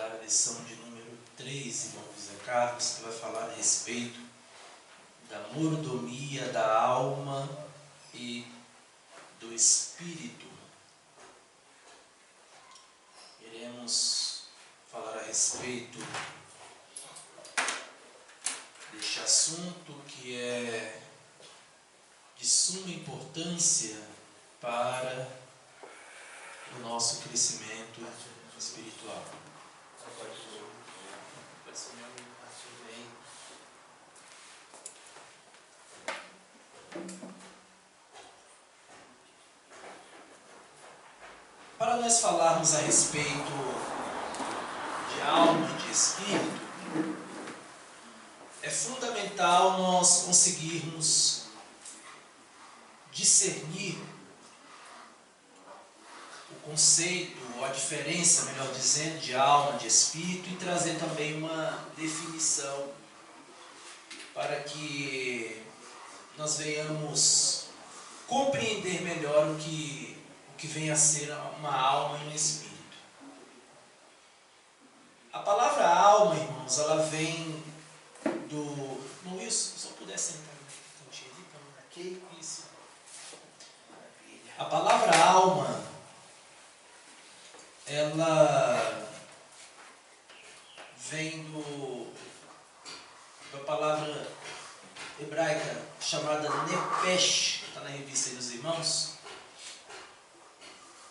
para a lição de número 3, irmão José Carlos, que vai falar a respeito da mordomia da alma e do espírito. Iremos falar a respeito deste assunto que é de suma importância para o nosso crescimento espiritual. Para nós falarmos a respeito de alma e de espírito, é fundamental nós conseguirmos discernir o conceito, ou a diferença, melhor dizendo, de alma, de espírito, e trazer também uma definição para que nós venhamos compreender melhor o que vem a ser uma alma e um espírito. A palavra alma, irmãos, ela vem do... Não, Wilson, se eu pudesse sentar um cantinho ali, para aqui, isso. A palavra alma, ela vem da palavra hebraica chamada Nefesh, que está na revista dos irmãos,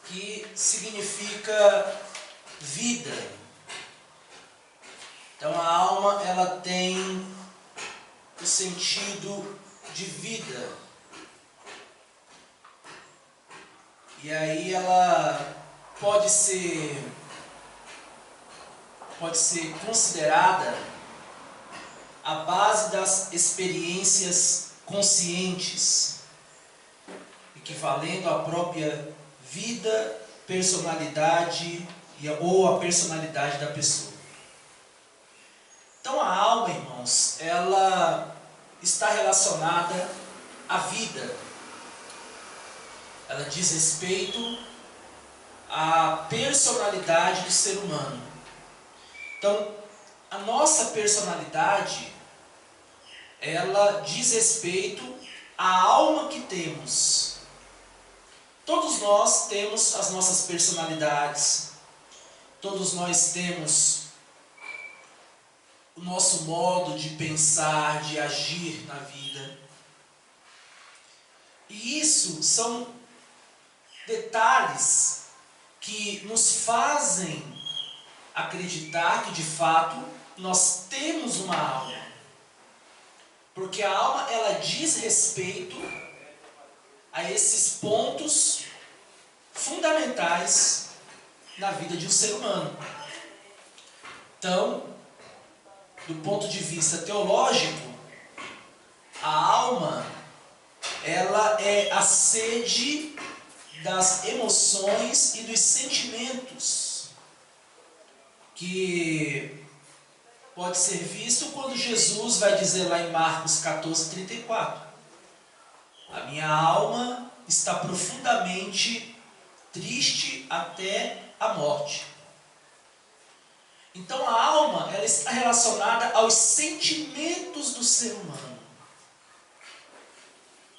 que significa vida. Então a alma, ela tem o sentido de vida. E aí ela pode ser considerada a base das experiências conscientes, equivalendo à própria vida, personalidade ou a personalidade da pessoa. Então a alma, irmãos, ela está relacionada à vida. Ela diz respeito à personalidade do ser humano. Então, a nossa personalidade, ela diz respeito à alma que temos. Todos nós temos as nossas personalidades, todos nós temos o nosso modo de pensar, de agir na vida. E isso são detalhes que nos fazem acreditar que de fato nós temos uma alma. Porque a alma, ela diz respeito a esses pontos fundamentais na vida de um ser humano. Então, do ponto de vista teológico, a alma, ela é a sede das emoções e dos sentimentos, que pode ser visto quando Jesus vai dizer lá em Marcos 14:34. A minha alma está profundamente triste até a morte. Então a alma, ela está relacionada aos sentimentos do ser humano.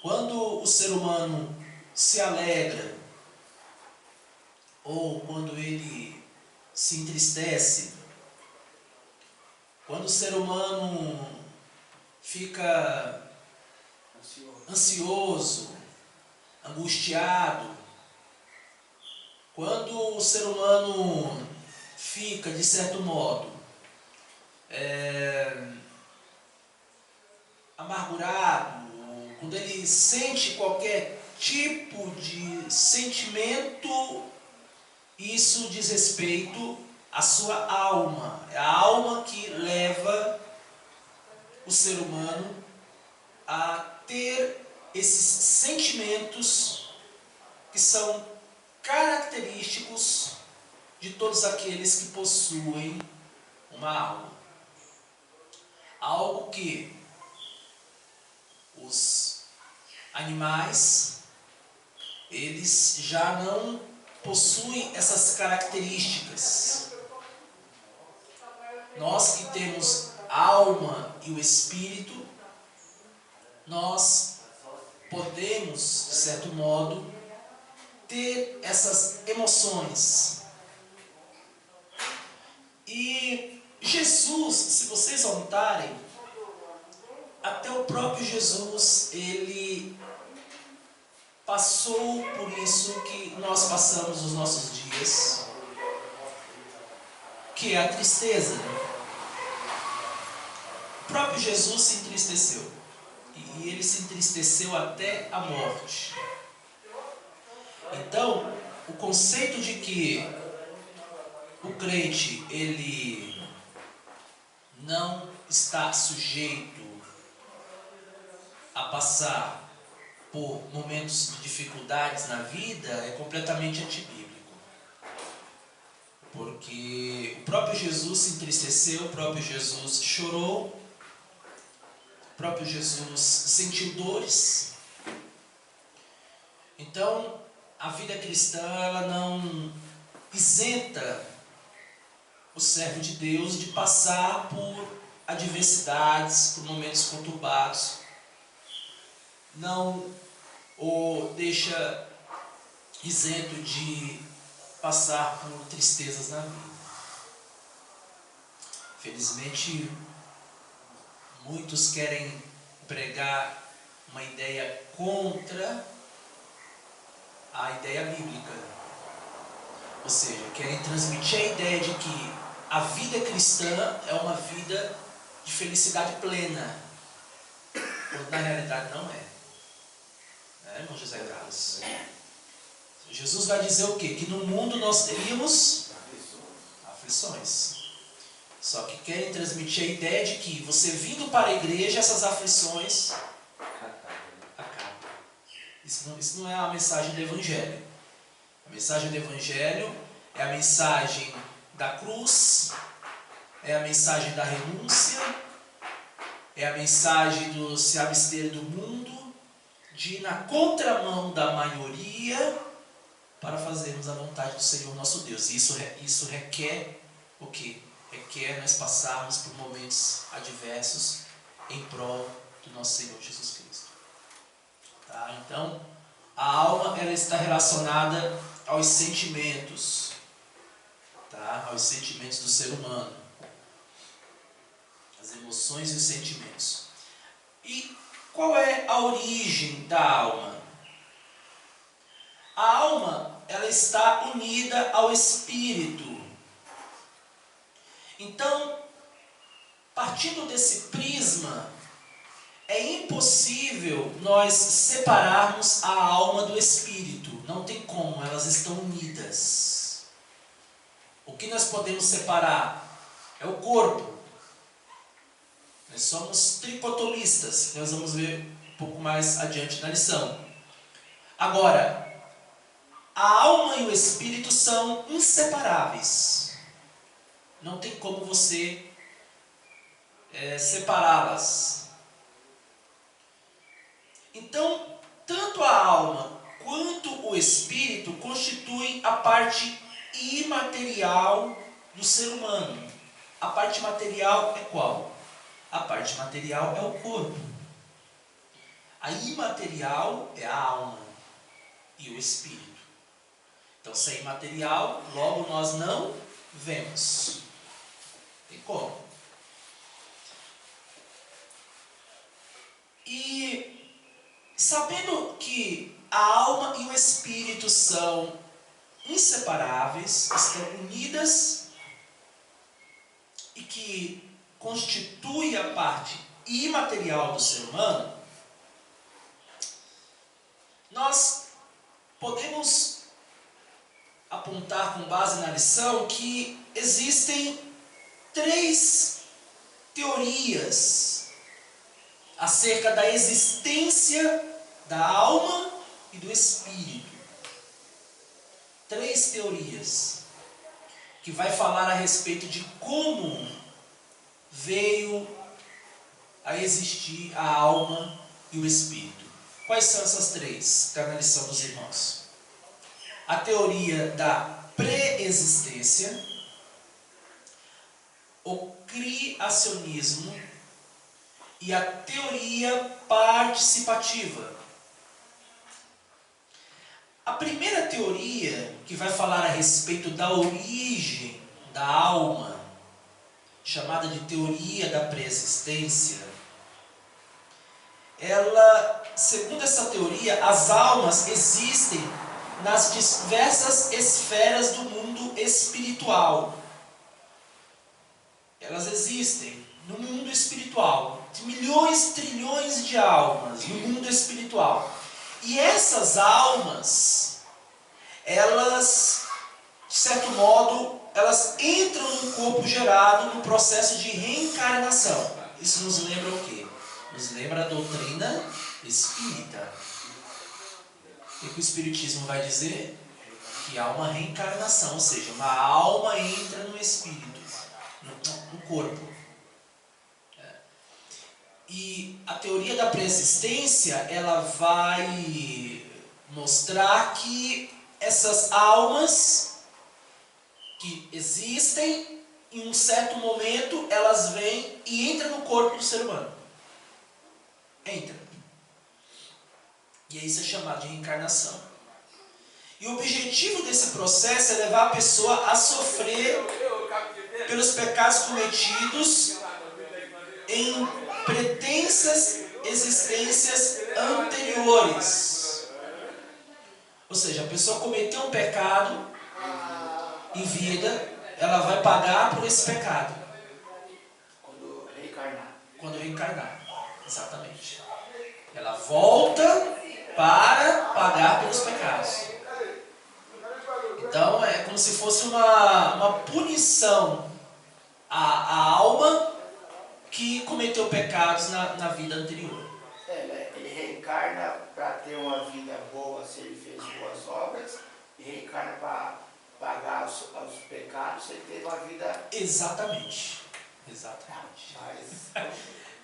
Quando o ser humano se alegra, ou quando ele se entristece, quando o ser humano fica ansioso, angustiado, quando o ser humano fica, de certo modo, amargurado, quando ele sente qualquer tipo de sentimento, isso diz respeito à sua alma. É a alma que leva o ser humano a ter esses sentimentos que são característicos de todos aqueles que possuem uma alma. Algo que os animais, eles já não possuem essas características. nós que temos a alma e o espírito, nós podemos, de certo modo, ter essas emoções. E Jesus, se vocês notarem, até o próprio Jesus, ele passou por isso que nós passamos nos nossos dias, que é a tristeza. O próprio Jesus se entristeceu. E ele se entristeceu até a morte. Então, o conceito de que o crente, ele não está sujeito a passar por momentos de dificuldades na vida é completamente antibíblico. Porque o próprio Jesus se entristeceu, o próprio Jesus chorou, o próprio Jesus sentiu dores. Então, a vida cristã, ela não isenta o servo de Deus de passar por adversidades, por momentos conturbados. Não o deixa isento de passar por tristezas na vida. Felizmente, muitos querem pregar uma ideia contra a ideia bíblica. Ou seja, querem transmitir a ideia de que a vida cristã é uma vida de felicidade plena, quando na realidade não é. Irmão José Carlos? Jesus vai dizer o quê? Que no mundo nós teríamos aflições. Só que querem transmitir a ideia de que você vindo para a igreja, essas aflições acabam. Isso não é a mensagem do Evangelho. A mensagem do Evangelho é a mensagem da cruz, é a mensagem da renúncia, é a mensagem do se abster do mundo, de ir na contramão da maioria para fazermos a vontade do Senhor nosso Deus. E isso requer o quê? Requer nós passarmos por momentos adversos em prol do nosso Senhor Jesus Cristo. Tá? Então, a alma, ela está relacionada aos sentimentos, tá? Aos sentimentos do ser humano, as emoções e os sentimentos. E qual é a origem da alma? A alma, ela está unida ao espírito. Então, partindo desse prisma, é impossível nós separarmos a alma do espírito. Não tem como, elas estão unidas. O que nós podemos separar é o corpo. Nós somos tricotolistas, que nós vamos ver um pouco mais adiante na lição. Agora, a alma e o espírito são inseparáveis. Não tem como você separá-las. Então, tanto a alma quanto o espírito constituem a parte imaterial do ser humano. A parte material é qual? A parte material é o corpo. A imaterial é a alma e o espírito. Então, se é imaterial, logo nós não vemos. Tem como. E sabendo que a alma e o espírito são inseparáveis, estão unidas e que constitui a parte imaterial do ser humano, nós podemos apontar com base na lição que existem 3 teorias acerca da existência da alma e do espírito. 3 teorias que vai falar a respeito de como veio a existir a alma e o espírito. Quais são essas 3? Está na lição dos irmãos. A teoria da pré-existência, o criacionismo e a teoria participativa. A primeira teoria, que vai falar a respeito da origem da alma, chamada de teoria da pré-existência, ela, segundo essa teoria, as almas existem nas diversas esferas do mundo espiritual. Elas existem no mundo espiritual, de milhões, trilhões de almas no mundo espiritual. E essas almas, elas, de certo modo, elas entram no corpo gerado no processo de reencarnação. Isso nos lembra o quê? Nos lembra a doutrina espírita. O que o Espiritismo vai dizer? Que há uma reencarnação, ou seja, uma alma entra no espírito, no corpo. E a teoria da pré-existência, ela vai mostrar que essas almas que existem, em um certo momento, elas vêm e entram no corpo do ser humano. Entra. E isso é chamado de reencarnação. E o objetivo desse processo é levar a pessoa a sofrer pelos pecados cometidos em pretensas existências anteriores. Ou seja, a pessoa cometeu um pecado em vida, ela vai pagar por esse pecado. Quando reencarnar. Exatamente. Ela volta para pagar pelos pecados. Então é como se fosse uma punição à alma que cometeu pecados na vida anterior. Ele reencarna para ter uma vida boa se ele fez boas obras, e reencarna para pagar os pecados se ele teve uma vida... Exatamente. Exatamente. Mas...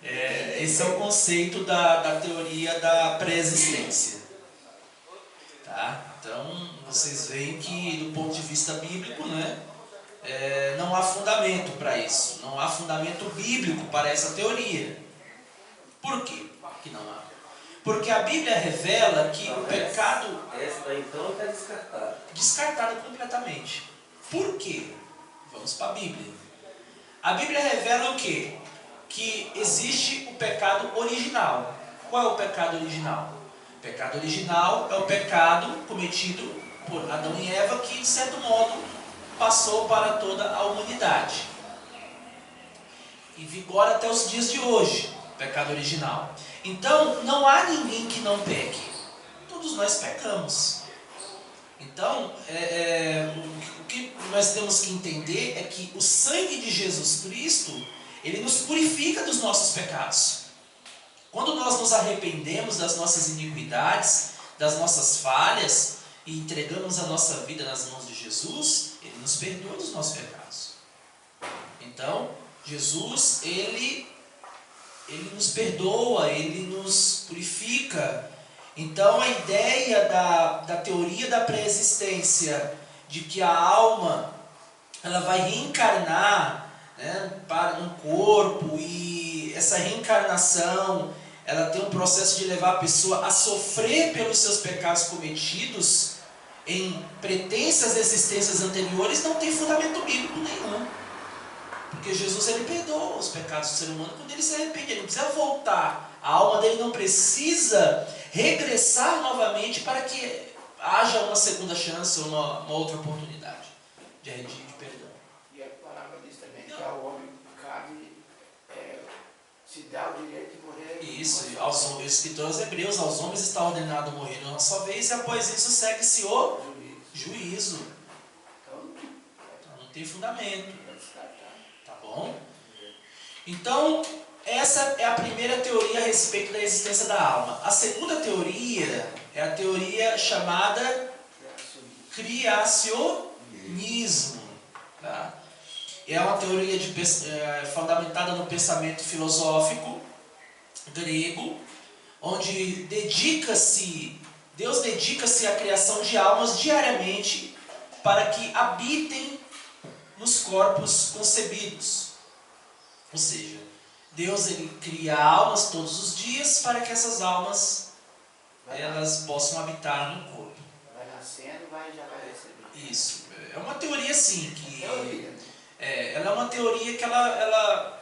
esse é o conceito da teoria da pré-existência. Tá? Então, vocês veem que, do ponto de vista bíblico, né, não há fundamento para isso. Não há fundamento bíblico para essa teoria. Por quê que não há? Porque a Bíblia revela que o pecado... Essa daí então está descartada. Descartada completamente. Por quê? Vamos para a Bíblia. A Bíblia revela o quê? Que existe o pecado original. Qual é o pecado original? O pecado original é o pecado cometido por Adão e Eva, que, de certo modo, passou para toda a humanidade. E vigora até os dias de hoje, o pecado original. Então, não há ninguém que não peque. Todos nós pecamos. Então, o que nós temos que entender é que o sangue de Jesus Cristo, ele nos purifica dos nossos pecados. Quando nós nos arrependemos das nossas iniquidades, das nossas falhas, e entregamos a nossa vida nas mãos de Jesus, ele nos perdoa dos nossos pecados. Então, Jesus, ele nos perdoa, ele nos purifica. Então, a ideia da teoria da pré-existência, de que a alma ela vai reencarnar, né, para um corpo, e essa reencarnação ela tem um processo de levar a pessoa a sofrer pelos seus pecados cometidos em pretensas existências anteriores, não tem fundamento bíblico nenhum. Porque Jesus, ele perdoa os pecados do ser humano quando ele se arrepende. Ele não precisa voltar. A alma dele não precisa regressar novamente para que haja uma segunda chance ou uma outra oportunidade de perdão. E a palavra diz também que ao homem cabe se dar o direito de morrer. Isso, aos escritores hebreus, aos homens está ordenado morrer uma só vez, e após isso segue-se o juízo. Então não tem fundamento. Tá bom? Então, essa é a primeira teoria a respeito da existência da alma. A segunda teoria é a teoria chamada criacionismo. Tá? É uma teoria fundamentada no pensamento filosófico grego, onde Deus dedica-se à criação de almas diariamente para que habitem nos corpos concebidos. Ou seja, Deus ele cria almas todos os dias para que essas almas elas possam habitar no corpo. Vai nascendo, já vai receber. Isso. É uma teoria assim que... Teoria. ela é uma teoria que ela,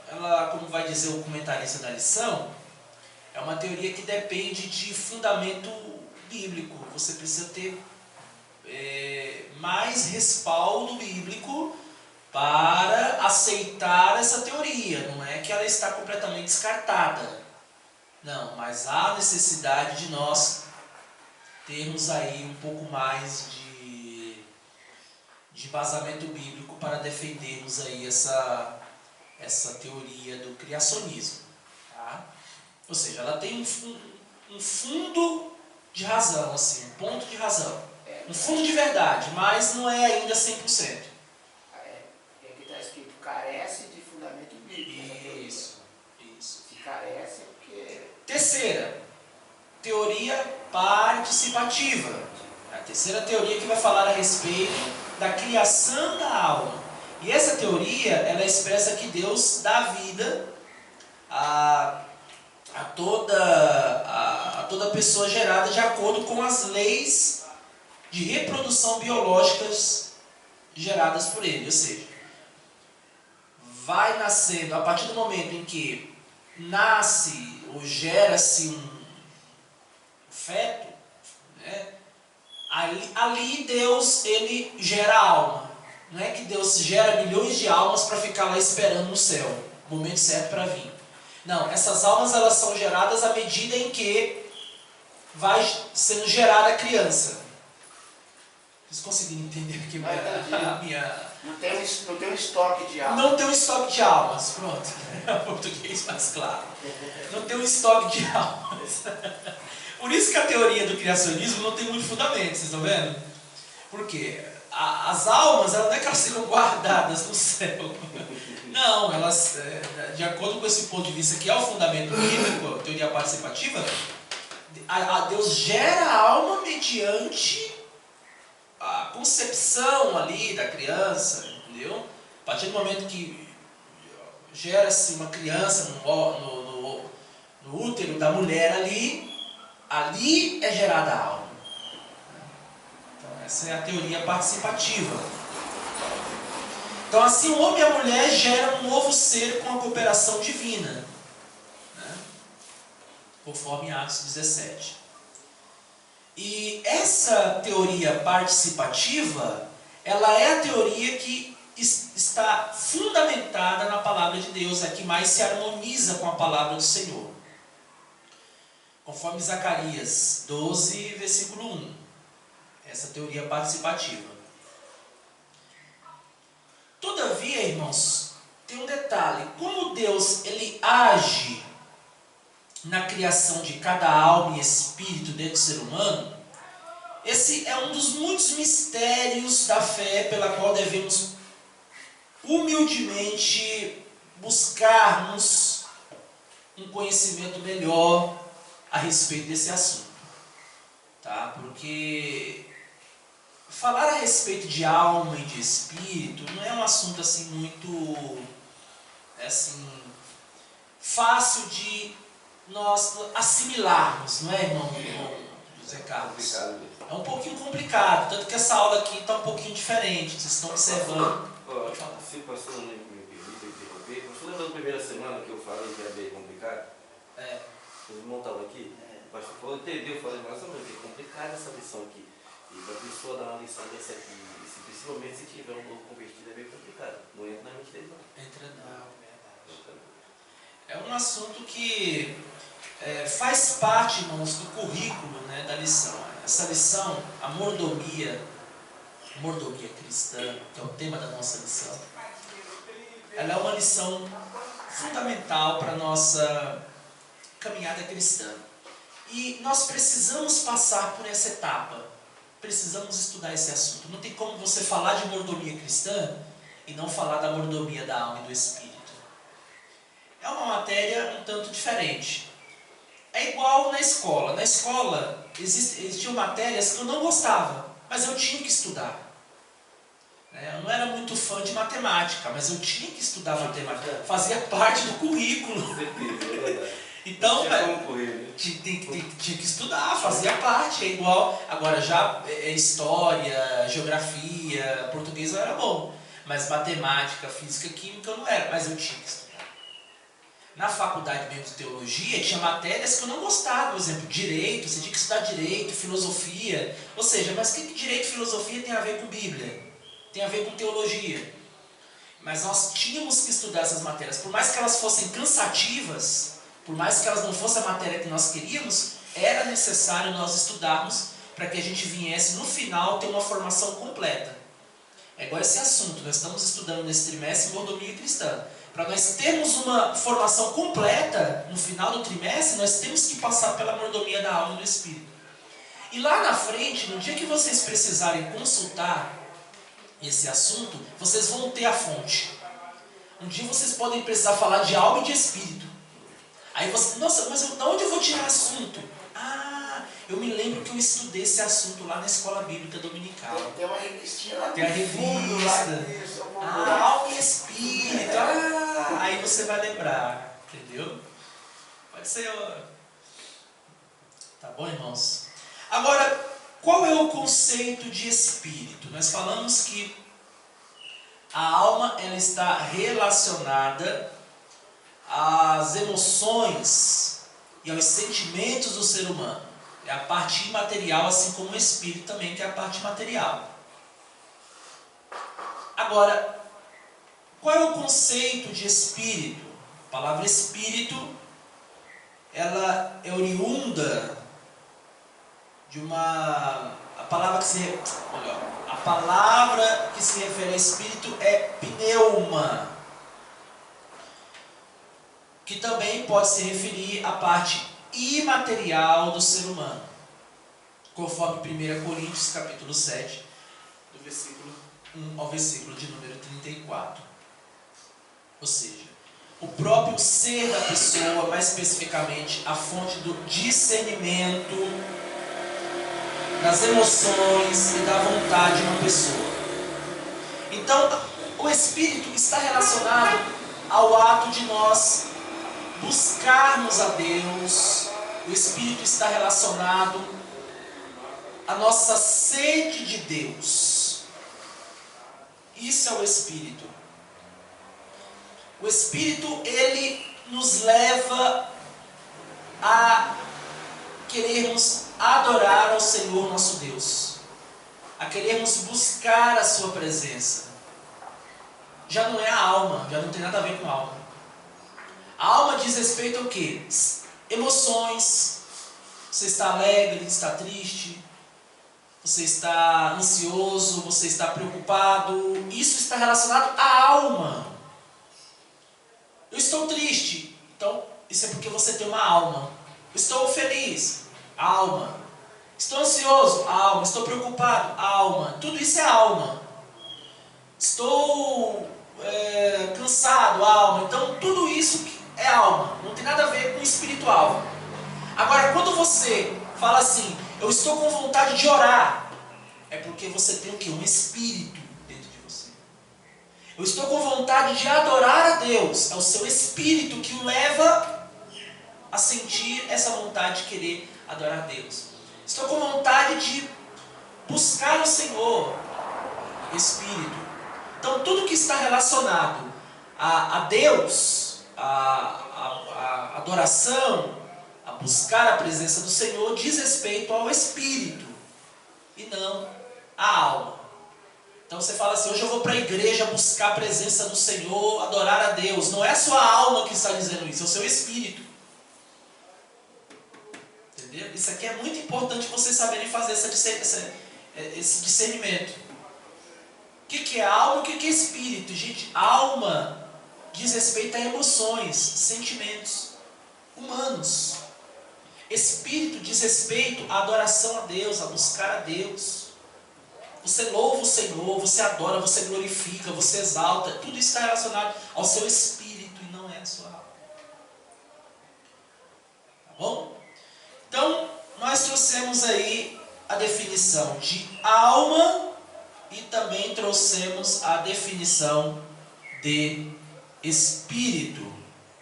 como vai dizer o comentarista da lição, é uma teoria que depende de fundamento bíblico. Você precisa ter mais respaldo bíblico para aceitar essa teoria. Não é que ela está completamente descartada. Não, mas há necessidade de nós termos aí um pouco mais de embasamento bíblico para defendermos aí essa teoria do criacionismo. Tá? Ou seja, ela tem um fundo de razão, assim, um ponto de razão. Um fundo de verdade, mas não é ainda 100%. E aqui está escrito, carece de fundamento bíblico. Isso. Se carece é porque... Terceira, teoria participativa. A terceira teoria que vai falar a respeito da criação da alma. E essa teoria, ela expressa que Deus dá vida a toda pessoa gerada de acordo com as leis de reprodução biológicas geradas por Ele. Ou seja, vai nascendo, a partir do momento em que nasce ou gera-se um feto, né? Ali Deus ele gera alma. Não é que Deus gera milhões de almas para ficar lá esperando no céu, o momento certo para vir. Não, essas almas elas são geradas à medida em que vai sendo gerada a criança. Vocês conseguiram entender aqui a minha... Não tem um estoque de almas. Não tem um estoque de almas, pronto. É o português mais claro. Não tem um estoque de almas. Por isso que a teoria do criacionismo não tem muito fundamento, vocês estão vendo? Por quê? As almas, não é que elas ficam guardadas no céu. Não, elas, de acordo com esse ponto de vista que é o fundamento bíblico, a teoria participativa, Deus gera a alma mediante a concepção ali da criança, entendeu? A partir do momento que gera-se uma criança no útero da mulher ali é gerada a alma. Então essa é a teoria participativa. Então assim o homem e a mulher geram um novo ser com a cooperação divina, né? Conforme Atos 17. E essa teoria participativa, ela é a teoria que está fundamentada na palavra de Deus, a que mais se harmoniza com a palavra do Senhor. Conforme Zacarias 12, versículo 1. Essa teoria participativa. Todavia, irmãos, tem um detalhe. Como Deus ele age na criação de cada alma e espírito dentro do ser humano, esse é um dos muitos mistérios da fé pela qual devemos humildemente buscarmos um conhecimento melhor a respeito desse assunto. Tá? Porque falar a respeito de alma e de espírito não é um assunto assim muito fácil de nós assimilarmos, não é, irmão José Carlos? É um pouquinho complicado, tanto que essa aula aqui está um pouquinho diferente, vocês estão observando. Se o pastor não me permite interromper, pastor, lembra da primeira semana que eu falei que era bem complicado? Os irmãos estavam aqui, o pastor falou, entendeu? Eu falei, mas é complicado essa lição aqui. E para a pessoa dar uma lição dessa aqui, principalmente se tiver um novo convertido, é bem complicado. Não entra na mente dele, não. Entra não, verdade. É um assunto que faz parte, irmãos, do currículo, né, da lição. Essa lição, a mordomia cristã, que é o tema da nossa lição, ela é uma lição fundamental para a nossa caminhada cristã. E nós precisamos passar por essa etapa, precisamos estudar esse assunto. Não tem como você falar de mordomia cristã e não falar da mordomia da alma e do espírito. É uma matéria um tanto diferente. É igual na escola. Na escola existiam matérias que eu não gostava, mas eu tinha que estudar. Eu não era muito fã de matemática, mas eu tinha que estudar matemática. Fazia parte do currículo. Então, tinha que estudar, fazia parte, é igual. Agora, já história, geografia, português eu era bom. Mas matemática, física, química eu não era, mas eu tinha que estudar. Na faculdade mesmo de teologia, tinha matérias que eu não gostava, por exemplo, direito, você tinha que estudar direito, filosofia. Ou seja, mas o que direito e filosofia tem a ver com Bíblia? Tem a ver com teologia. Mas nós tínhamos que estudar essas matérias, por mais que elas fossem cansativas, por mais que elas não fossem a matéria que nós queríamos, era necessário nós estudarmos para que a gente viesse no final ter uma formação completa. É igual esse assunto, nós estamos estudando nesse trimestre mordomia cristã. Para nós termos uma formação completa no final do trimestre, nós temos que passar pela mordomia da alma e do espírito. E lá na frente, no dia que vocês precisarem consultar esse assunto, vocês vão ter a fonte. Um dia vocês podem precisar falar de alma e de espírito. Aí você, nossa, mas de onde eu vou tirar assunto? Ah, eu me lembro que eu estudei esse assunto lá na escola bíblica dominical. Tem uma revistinha lá. Tem a revista. Alma e espírito. Ah, aí você vai lembrar, entendeu? Pode ser. Tá bom, irmãos? Agora, qual é o conceito de espírito? Nós falamos que a alma ela está relacionada às emoções e aos sentimentos do ser humano. É a parte imaterial, assim como o espírito também, que é a parte material. Agora, qual é o conceito de espírito? A palavra espírito, ela é oriunda de uma... A palavra que se refere a espírito é pneuma, que também pode se referir à parte imaterial do ser humano, conforme 1 Coríntios capítulo 7, do versículo 1 ao versículo de número 34. Ou seja, o próprio ser da pessoa, mais especificamente a fonte do discernimento das emoções e da vontade de uma pessoa. Então, o espírito está relacionado ao ato de nós buscarmos a Deus. O espírito está relacionado à nossa sede de Deus. Isso é o espírito. O espírito, ele nos leva a querermos adorar ao Senhor nosso Deus, a querermos buscar a sua presença. Já não é a alma, já não tem nada a ver com a alma. A alma diz respeito ao quê? Emoções. Você está alegre, está triste, você está ansioso, você está preocupado. Isso está relacionado à alma. Eu estou triste, então isso é porque você tem uma alma. Estou feliz, alma. Estou ansioso, alma. Estou preocupado, alma. Tudo isso é alma. Estou cansado, alma. Então tudo isso é alma. Não tem nada a ver com espiritual. Agora, quando você fala assim, eu estou com vontade de orar, é porque você tem o quê? Um espírito dentro de você. Eu estou com vontade de adorar a Deus. É o seu espírito que o leva a sentir essa vontade de querer adorar a Deus. Estou com vontade de buscar o Senhor, Espírito. Então, tudo que está relacionado a Deus, a adoração, a buscar a presença do Senhor, diz respeito ao Espírito e não à alma. Então você fala assim, hoje eu vou para a igreja buscar a presença do Senhor, adorar a Deus. Não é a sua alma que está dizendo isso, é o seu Espírito. Entendeu? Isso aqui é muito importante vocês saberem fazer esse discernimento. O que é alma e o que é espírito? Gente, alma diz respeito a emoções, sentimentos humanos. Espírito diz respeito à adoração a Deus, a buscar a Deus. Você louva o Senhor, você adora, você glorifica, você exalta. Tudo isso está relacionado ao seu espírito e não é a sua alma. Tá bom? Então, nós trouxemos aí a definição de alma e também trouxemos a definição de espírito.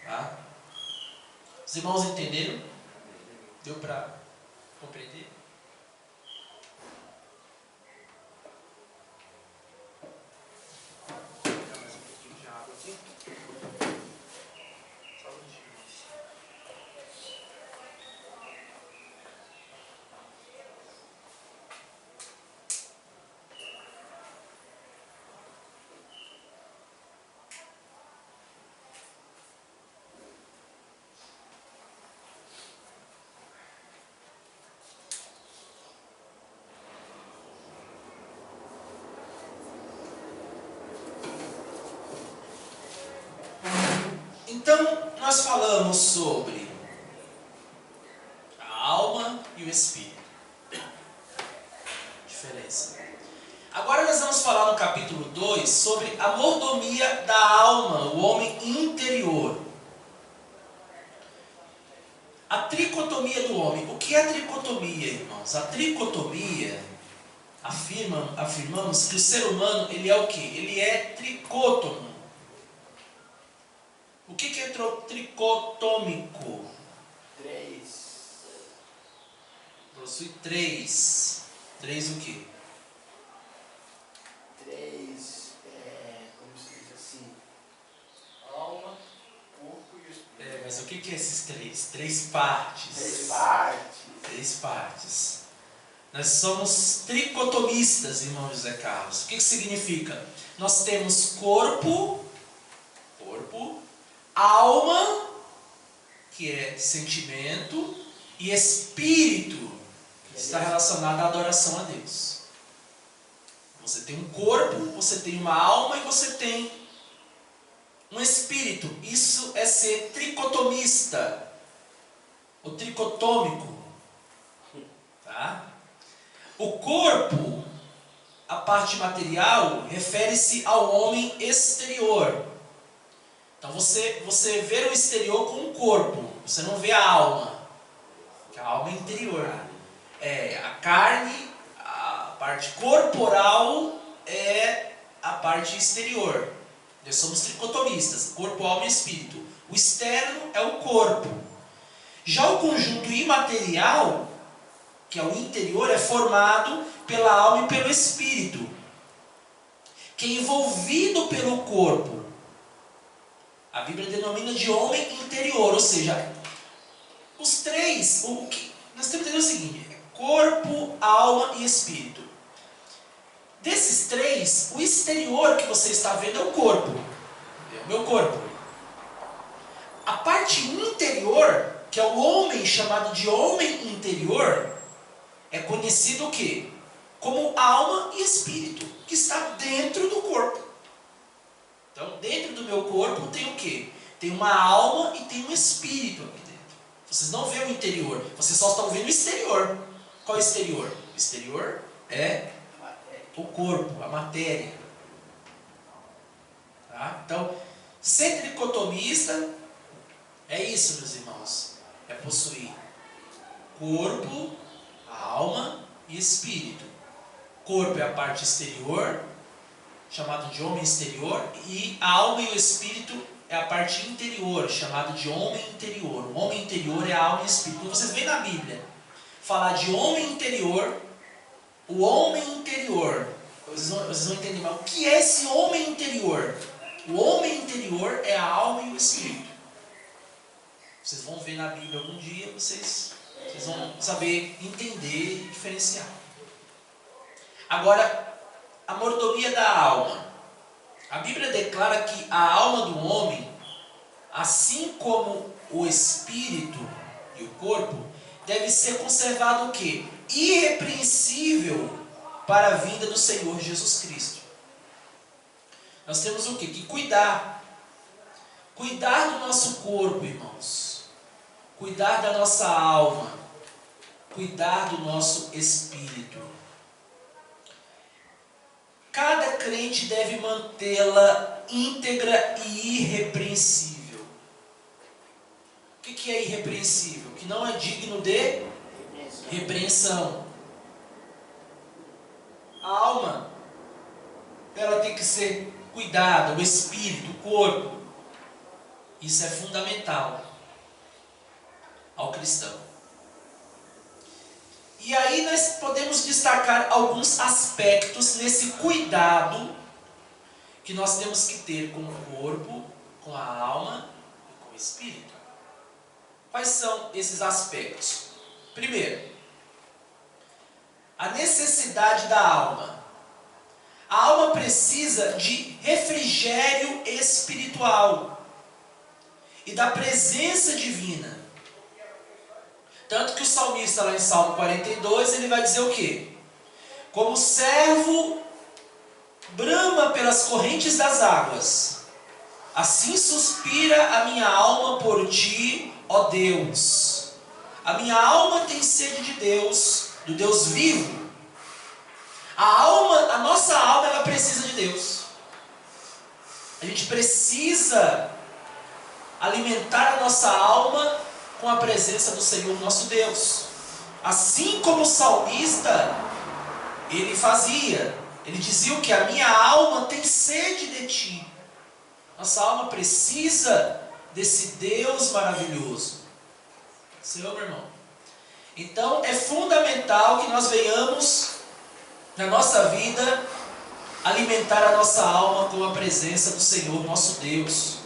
Tá? Os irmãos entenderam? Deu para compreender? Então, nós falamos sobre a alma e o espírito. Diferença. Agora nós vamos falar no capítulo 2 sobre a mordomia da alma, o homem interior. A tricotomia do homem. O que é tricotomia, irmãos? A tricotomia, afirmamos que o ser humano, ele é o quê? Ele é tricótomo. O que é tricotômico? 3. Possui 3. 3 o quê? 3, como se diz assim? Alma, corpo e espírito. Mas o que é esses 3? 3 partes. 3 partes. 3 partes. Nós somos tricotomistas, irmão José Carlos. O que significa? Nós temos corpo, alma, que é sentimento, e espírito, que está relacionado à adoração a Deus. Você tem um corpo, você tem uma alma e você tem um espírito. Isso é ser tricotomista, ou tricotômico. Tá? O corpo, a parte material, refere-se ao homem exterior. Então você vê o exterior com o corpo, você não vê a alma, que a alma é interior. A carne, a parte corporal é a parte exterior. Nós somos tricotomistas, corpo, alma e espírito. O externo é o corpo. Já o conjunto imaterial, que é o interior, é formado pela alma e pelo espírito, que é envolvido pelo corpo. A Bíblia denomina de homem interior, ou seja, os 3, nós temos que entender o seguinte: corpo, alma e espírito. Desses 3, o exterior que você está vendo é o corpo, é o meu corpo. A parte interior, que é o homem, chamado de homem interior, é conhecido o quê? Como alma e espírito, que está dentro do corpo. Então, dentro do meu corpo tem o quê? Tem uma alma e tem um espírito aqui dentro. Vocês não veem o interior, vocês só estão vendo o exterior. Qual é o exterior? O exterior é o corpo, a matéria. Tá? Então, ser tricotomista é isso, meus irmãos. É possuir corpo, alma e espírito. Corpo é a parte exterior, chamado de homem exterior, e a alma e o espírito é a parte interior, chamado de homem interior. O homem interior é a alma e o espírito. Quando vocês veem na Bíblia falar de homem interior, o homem interior, vocês vão entender, mas o que é esse homem interior? O homem interior é a alma e o espírito. Vocês vão ver na Bíblia algum dia, vocês vão saber entender e diferenciar. Agora, a mordomia da alma. A Bíblia declara que a alma do homem, assim como o espírito e o corpo, deve ser conservado o quê? Irrepreensível para a vinda do Senhor Jesus Cristo. Nós temos o quê? Que cuidar. Cuidar do nosso corpo, irmãos. Cuidar da nossa alma. Cuidar do nosso espírito. Cada crente deve mantê-la íntegra e irrepreensível. O que é irrepreensível? Que não é digno de repreensão. A alma ela tem que ser cuidada, o espírito, o corpo. Isso é fundamental ao cristão. E aí nós podemos destacar alguns aspectos nesse cuidado que nós temos que ter com o corpo, com a alma e com o espírito. Quais são esses aspectos? Primeiro, a necessidade da alma. A alma precisa de refrigério espiritual e da presença divina. Tanto que o salmista lá em Salmo 42, ele vai dizer o quê? Como o servo brama pelas correntes das águas, assim suspira a minha alma por ti, ó Deus. A minha alma tem sede de Deus, do Deus vivo. A nossa alma, ela precisa de Deus. A gente precisa alimentar a nossa alma com a presença do Senhor nosso Deus. Assim como o salmista, ele fazia. Ele dizia o que? A minha alma tem sede de ti. Nossa alma precisa desse Deus maravilhoso. Senhor, meu irmão. Então é fundamental que nós venhamos na nossa vida alimentar a nossa alma com a presença do Senhor nosso Deus.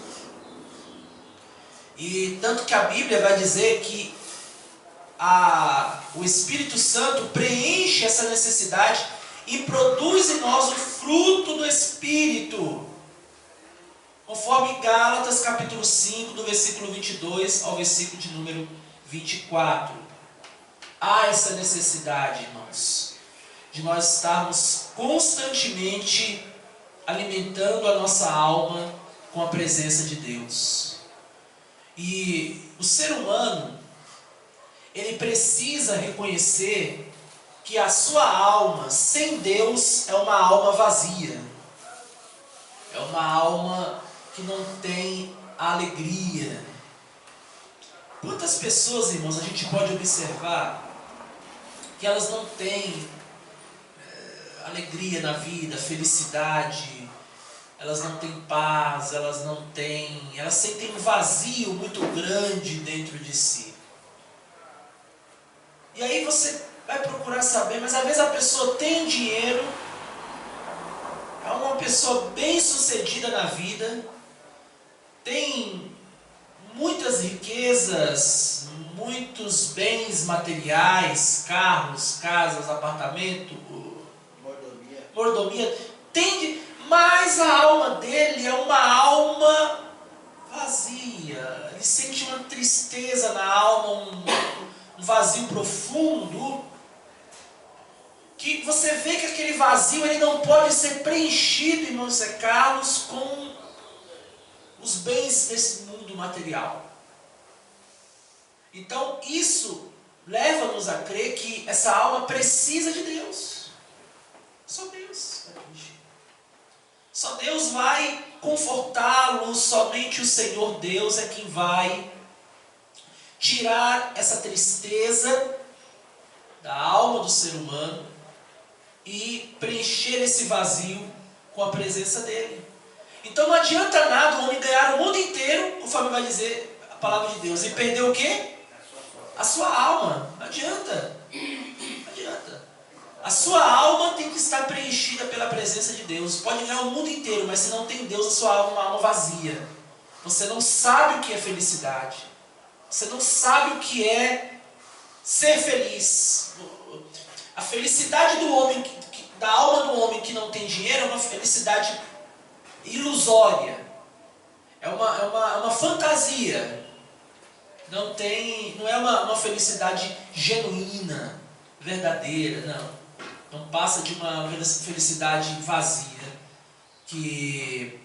E tanto que a Bíblia vai dizer que o Espírito Santo preenche essa necessidade e produz em nós o fruto do Espírito. Conforme Gálatas capítulo 5, do versículo 22 ao versículo de número 24. Há essa necessidade, irmãos, de nós estarmos constantemente alimentando a nossa alma com a presença de Deus. E o ser humano, ele precisa reconhecer que a sua alma sem Deus é uma alma vazia. É uma alma que não tem alegria. Quantas pessoas, irmãos, a gente pode observar que elas não têm alegria na vida, felicidade, elas não têm paz, elas sentem um vazio muito grande dentro de si. E aí você vai procurar saber, mas às vezes a pessoa tem dinheiro, é uma pessoa bem sucedida na vida, tem muitas riquezas, muitos bens materiais, carros, casas, apartamento, mordomia, mas a alma dele é uma alma vazia. Ele sente uma tristeza na alma, um vazio profundo, que você vê que aquele vazio ele não pode ser preenchido, irmãos Zé Carlos, com os bens desse mundo material. Então isso leva-nos a crer que essa alma precisa de Deus. Só Deus vai preencher. Só Deus vai confortá-lo, somente o Senhor Deus é quem vai tirar essa tristeza da alma do ser humano e preencher esse vazio com a presença dele. Então não adianta nada o homem ganhar o mundo inteiro, conforme vai dizer a palavra de Deus, e perder o quê? A sua alma. Não adianta. Não adianta. A sua alma tem que estar preenchida pela presença de Deus. Pode ganhar o mundo inteiro, mas se não tem Deus, a sua alma é uma alma vazia. Você não sabe o que é felicidade. Você não sabe o que é ser feliz. A felicidade do homem, da alma do homem que não tem dinheiro é uma felicidade ilusória. É uma fantasia. Não é uma felicidade genuína, verdadeira, não. Não passa de uma felicidade vazia que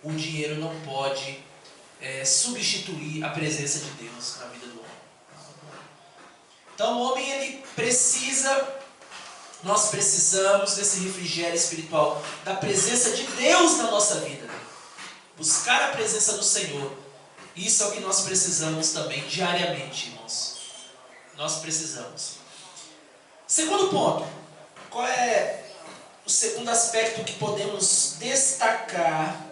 o dinheiro não pode substituir a presença de Deus na vida do homem. Então o homem ele nós precisamos desse refrigério espiritual, da presença de Deus na nossa vida. Buscar a presença do Senhor. Isso é o que nós precisamos também diariamente, irmãos. Nós precisamos. Segundo ponto, qual é o segundo aspecto que podemos destacar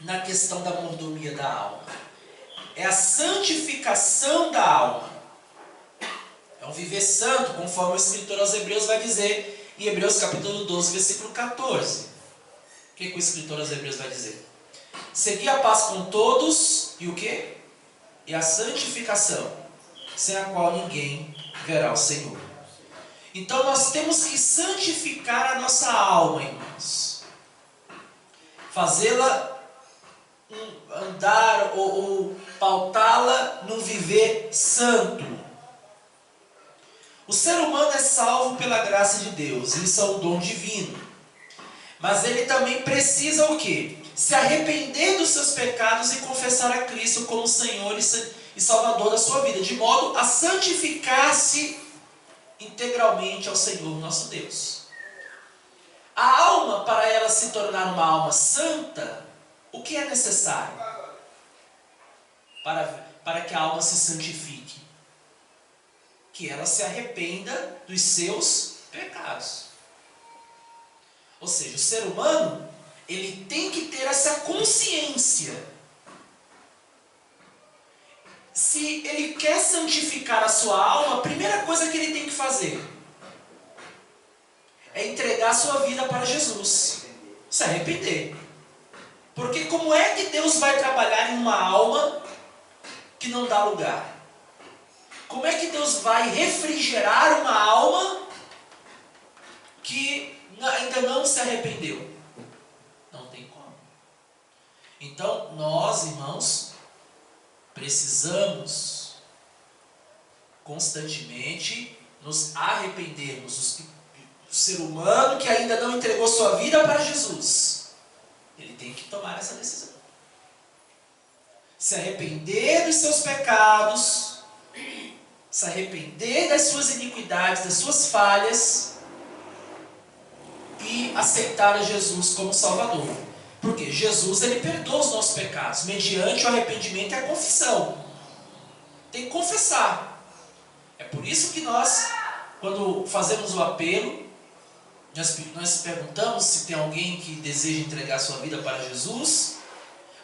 na questão da mordomia da alma é a santificação da alma. É um viver santo, conforme o escritor aos Hebreus vai dizer em Hebreus capítulo 12, versículo 14. O que o escritor aos Hebreus vai dizer? Seguir a paz com todos e o quê? E a santificação, sem a qual ninguém verá o Senhor. Então nós temos que santificar a nossa alma, irmãos. Fazê-la andar ou pautá-la num viver santo. O ser humano é salvo pela graça de Deus, isso é um dom divino. Mas ele também precisa o quê? Se arrepender dos seus pecados e confessar a Cristo como Senhor e Salvador da sua vida, de modo a santificar-se integralmente ao Senhor nosso Deus. A alma, para ela se tornar uma alma santa, o que é necessário para que a alma se santifique? Que ela se arrependa dos seus pecados. Ou seja, o ser humano, ele tem que ter essa consciência. Se ele quer santificar a sua alma, a primeira coisa que ele tem que fazer é entregar a sua vida para Jesus. Se arrepender. Porque como é que Deus vai trabalhar em uma alma que não dá lugar? Como é que Deus vai refrigerar uma alma que ainda não se arrependeu? Não tem como. Então, nós, irmãos, precisamos constantemente nos arrependermos. O ser humano que ainda não entregou sua vida para Jesus, ele tem que tomar essa decisão. Se arrepender dos seus pecados, se arrepender das suas iniquidades, das suas falhas e aceitar a Jesus como Salvador. Porque Jesus, ele perdoa os nossos pecados mediante o arrependimento e a confissão. Tem que confessar. É por isso que nós, quando fazemos o apelo, nós perguntamos se tem alguém que deseja entregar sua vida para Jesus.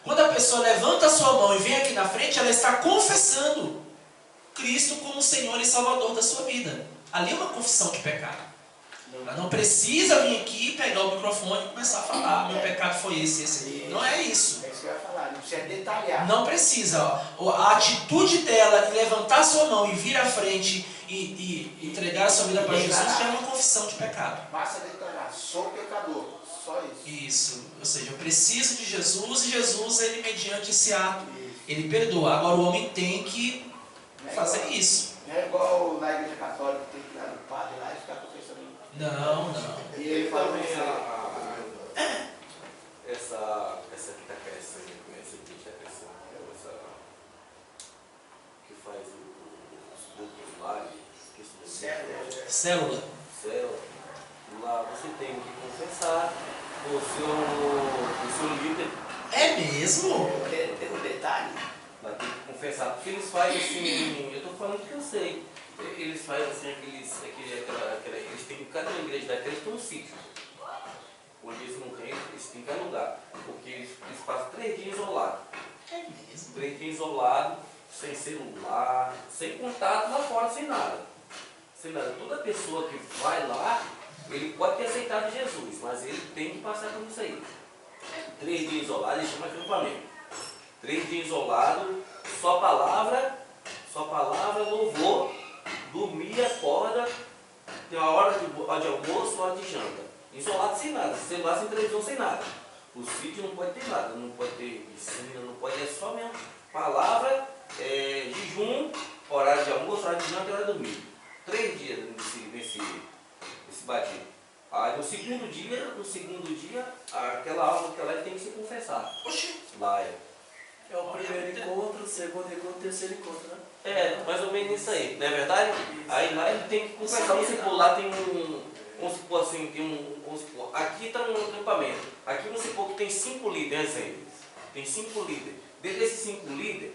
Quando a pessoa levanta a sua mão e vem aqui na frente, ela está confessando Cristo como Senhor e Salvador da sua vida. Ali é uma confissão de pecado. Ela não precisa vir aqui, pegar o microfone e começar a falar, meu pecado foi esse. Não é isso. É isso que eu ia falar, não precisa detalhar. Não precisa. A atitude dela em levantar a sua mão e vir à frente e entregar a sua vida para Jesus já é uma confissão de pecado. Basta declarar, sou pecador, só isso. Isso. Ou seja, eu preciso de Jesus e Jesus, ele mediante esse ato, ele perdoa. Agora o homem tem que fazer isso. Não é igual na igreja católica, tem que ir lá no padre lá e ficar confessando. Não. E ele fala essa que está crescendo, essa que está crescendo, essa que faz os grupos lá, Célula. Lá você tem que confessar o seu líder. É mesmo? Tem um detalhe. Lá tem que confessar, porque eles fazem assim, eu estou falando que eu sei, eles fazem assim, eles têm, cada igreja daqueles tem um sítio, onde eles não têm, eles têm que alugar, porque eles passam 3 dias isolados. É mesmo? 3 dias isolados, sem celular, sem contato lá fora, sem nada. Toda pessoa que vai lá, ele pode ter aceitado Jesus, mas ele tem que passar por isso aí. 3 dias isolados, ele chama de acampamento. 3 dias isolados, só palavra, louvor, dormir, acorda, tem uma hora de almoço, hora de janta. Isolado sem nada, celular, sem televisão, sem nada. O sítio não pode ter nada, não pode ter piscina, não pode, é só mesmo palavra, jejum, horário de almoço, hora de janta e hora de dormir. 3 dias nesse batido. Aí no segundo dia, aquela alma que ela tem que se confessar. Oxi. Lá É o primeiro encontro, o segundo encontro, o terceiro encontro, né? mais ou menos isso aí, não é verdade? Aí lá ele tem que confessar, vamos supor, lá tem vamos supor assim, vamos supor, aqui está um acampamento, aqui vamos supor que tem 5 líderes aí, tem 5 líderes. Desses 5 líderes,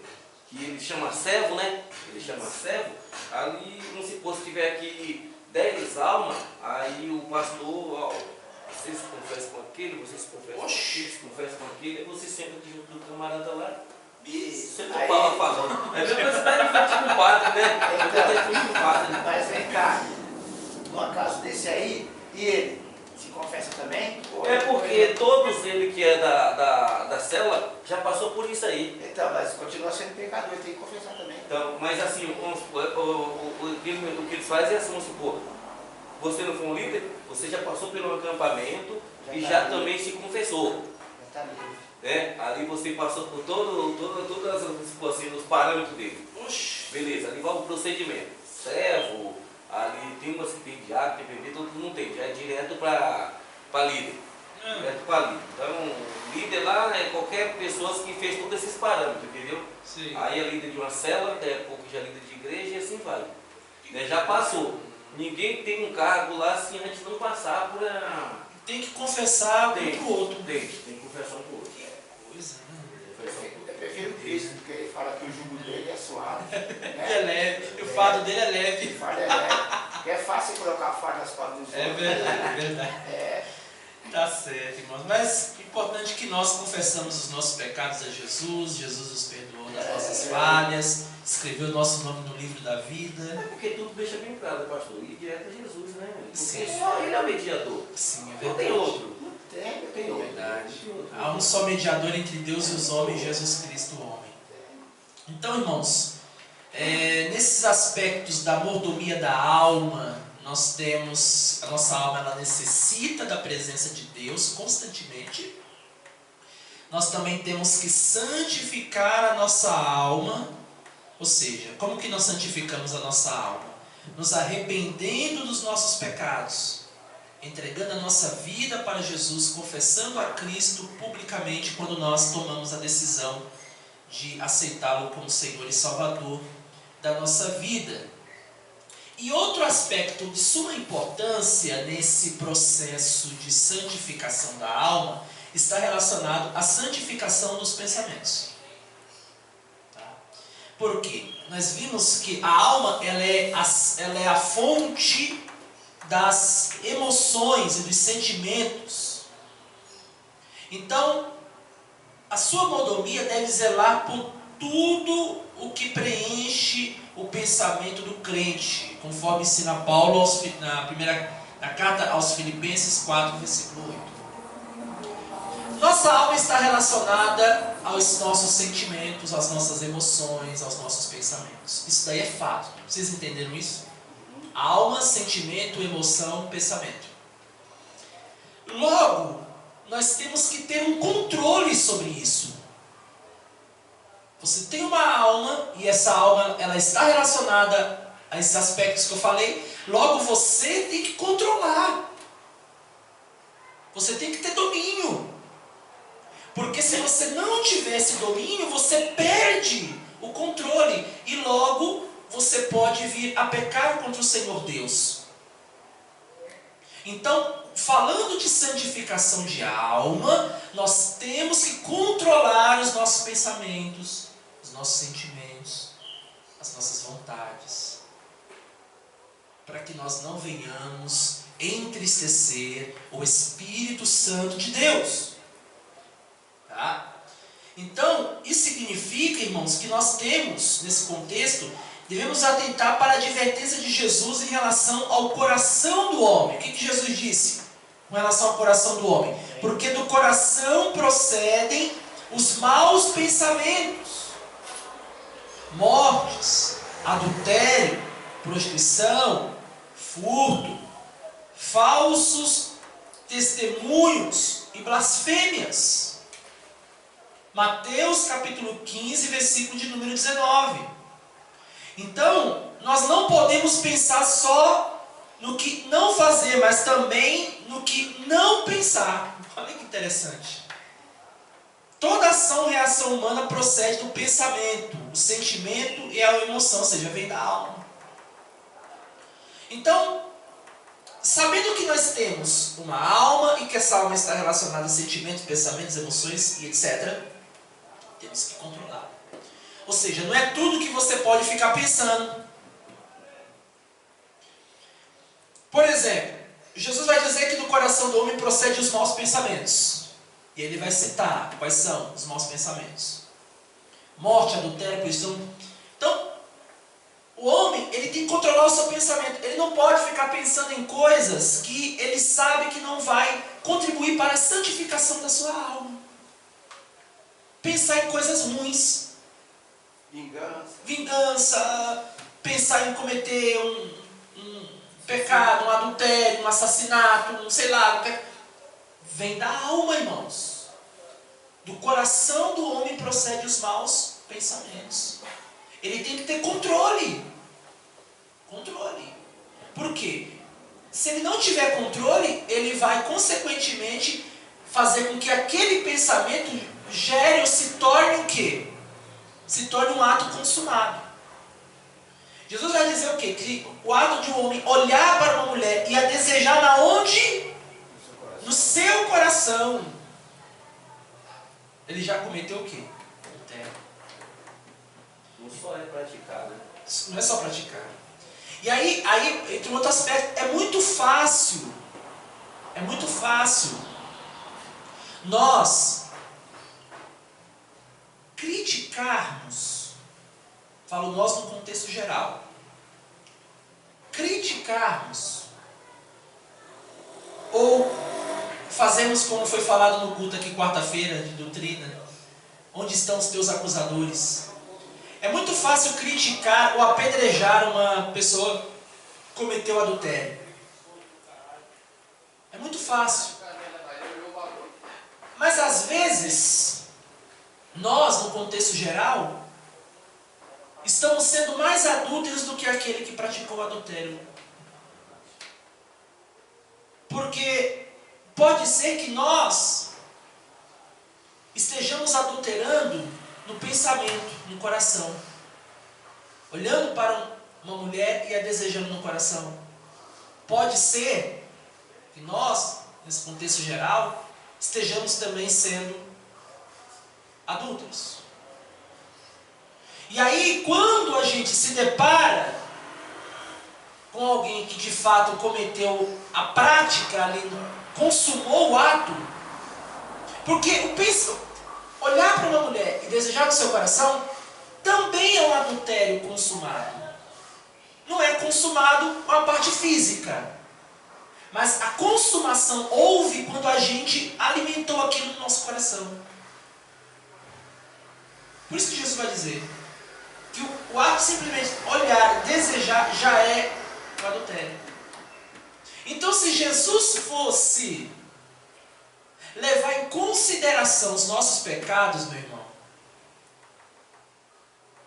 que ele chama servo, né? Ele chama servo, ali, vamos supor, se tiver aqui 10 almas, aí o pastor, Você se confessa com aquele, você se confessa com aquele, se confessa com aquele, aí você senta junto do camarada lá. Você não fala falando. É mesmo que você está em frente com o padre, né? Mas vem cá, no caso desse aí, e ele se confessa também? É porque todos ele que é da célula já passou por isso aí. Então, mas continua sendo pecador, ele tem que confessar também. Então, mas assim, o que eles fazem é assim, vamos supor, você não foi um líder, você já passou pelo acampamento e já também se confessou. Já está livre. Né? Ali você passou por todas assim, os parâmetros dele. Beleza, ali vai o procedimento. Servo, ali tem umas que tem diário, tem bebê, todo mundo tem, já é direto para líder. Direto para líder. Então, líder lá é qualquer pessoa que fez todos esses parâmetros, entendeu? Sim. Aí é líder de uma célula, daí a pouco já é líder de igreja e assim vai. Né? Já passou. Ninguém tem um cargo lá se a gente não passar por a... Tem que confessar um pro outro. Tem que confessar um pro outro. Coisa, Eu prefiro Cristo, porque ele fala que o jugo dele é suave. Ele Né? é leve, o fardo dele é O leve. fardo é leve. Porque é fácil colocar fardo nas costas dos outros. É verdade, é verdade. É. Tá certo, irmãos. Mas o importante é que nós confessamos os nossos pecados a Jesus. Jesus nos perdoou das nossas falhas, escreveu o nosso nome no livro da vida. É porque tudo deixa bem claro, pastor. Ir direto a Jesus, né? Porque Sim. só ele é o mediador. Sim, é Não verdade. tem outro. Tem outro. Verdade. Tem outro. Há um só mediador entre Deus e os homens, Jesus Cristo, o homem. Então, irmãos, nesses aspectos da mordomia da alma, nós temos, a nossa alma ela necessita da presença de Deus constantemente. Nós também temos que santificar a nossa alma, ou seja, como que nós santificamos a nossa alma? Nos arrependendo dos nossos pecados, entregando a nossa vida para Jesus, confessando a Cristo publicamente quando nós tomamos a decisão de aceitá-lo como Senhor e Salvador da nossa vida. E outro aspecto de suma importância nesse processo de santificação da alma está relacionado à santificação dos pensamentos. Tá? Por quê? Nós vimos que a alma ela é a fonte das emoções e dos sentimentos. Então, a sua mordomia deve zelar por tudo o que preenche o pensamento do crente, conforme ensina Paulo na carta aos Filipenses 4, versículo 8. Nossa alma está relacionada aos nossos sentimentos, às nossas emoções, aos nossos pensamentos. Isso daí é fato. Vocês entenderam isso? Alma, sentimento, emoção, pensamento. Logo, nós temos que ter um controle sobre isso. Você tem uma alma e essa alma ela está relacionada a esses aspectos que eu falei. Logo, você tem que controlar. Você tem que ter domínio. Porque se você não tiver esse domínio, você perde o controle. E logo, você pode vir a pecar contra o Senhor Deus. Então, falando de santificação de alma, nós temos que controlar os nossos pensamentos, os nossos sentimentos, as nossas vontades, para que nós não venhamos entristecer o Espírito Santo de Deus. Tá? Então, isso significa, irmãos, que nós temos, nesse contexto, devemos atentar para a advertência de Jesus em relação ao coração do homem. O que Jesus disse com relação ao coração do homem? Porque do coração procedem os maus pensamentos, mortes, adultério, prostituição, furto, falsos testemunhos e blasfêmias. Mateus capítulo 15, versículo de número 19. Então, nós não podemos pensar só no que não fazer, mas também no que não pensar. Olha que interessante. Toda ação e reação humana procede do pensamento, o sentimento e a emoção, ou seja, vem da alma. Então, sabendo que nós temos uma alma e que essa alma está relacionada a sentimentos, pensamentos, emoções e etc., temos que controlar. Ou seja, não é tudo que você pode ficar pensando. Por exemplo, Jesus vai dizer que do coração do homem procede os maus pensamentos. E ele vai citar quais são os maus pensamentos. Morte, adultério, prostituição. Então, o homem, ele tem que controlar o seu pensamento. Ele não pode ficar pensando em coisas que ele sabe que não vai contribuir para a santificação da sua alma. Pensar em coisas ruins. Vingança. Pensar em cometer um pecado, um adultério, um assassinato, sei lá. Vem da alma, irmãos. Do coração do homem procede os maus pensamentos. Ele tem que ter controle. Controle. Por quê? Se ele não tiver controle, ele vai, consequentemente, fazer com que aquele pensamento gere ou se torne o quê? Se torne um ato consumado. Jesus vai dizer o quê? Que o ato de um homem olhar para uma mulher e a desejar na onde? No seu coração. Ele já cometeu o quê? Adultério. Não só é praticado. Não é só praticar. E aí, entre outros aspectos, é muito fácil nós criticarmos, falo nós no contexto geral, criticarmos ou fazermos como foi falado no culto aqui quarta-feira de doutrina, onde estão os teus acusadores. É muito fácil criticar ou apedrejar uma pessoa que cometeu adultério. É muito fácil. Mas às vezes, nós, no contexto geral, estamos sendo mais adúlteros do que aquele que praticou o adultério. Porque pode ser que nós estejamos adulterando no pensamento, no coração. Olhando para uma mulher e a desejando no coração. Pode ser que nós, nesse contexto geral, estejamos também sendo adúlteros. E aí, quando a gente se depara com alguém que de fato cometeu a prática ali, consumou o ato, porque olhar para uma mulher e desejar no seu coração também é um adultério consumado. Não é consumado com a parte física, mas a consumação houve quando a gente alimentou aquilo no nosso coração. Por isso que Jesus vai dizer que o ato simplesmente olhar, desejar, já é o adultério. Então, se Jesus fosse levar em consideração os nossos pecados, meu irmão,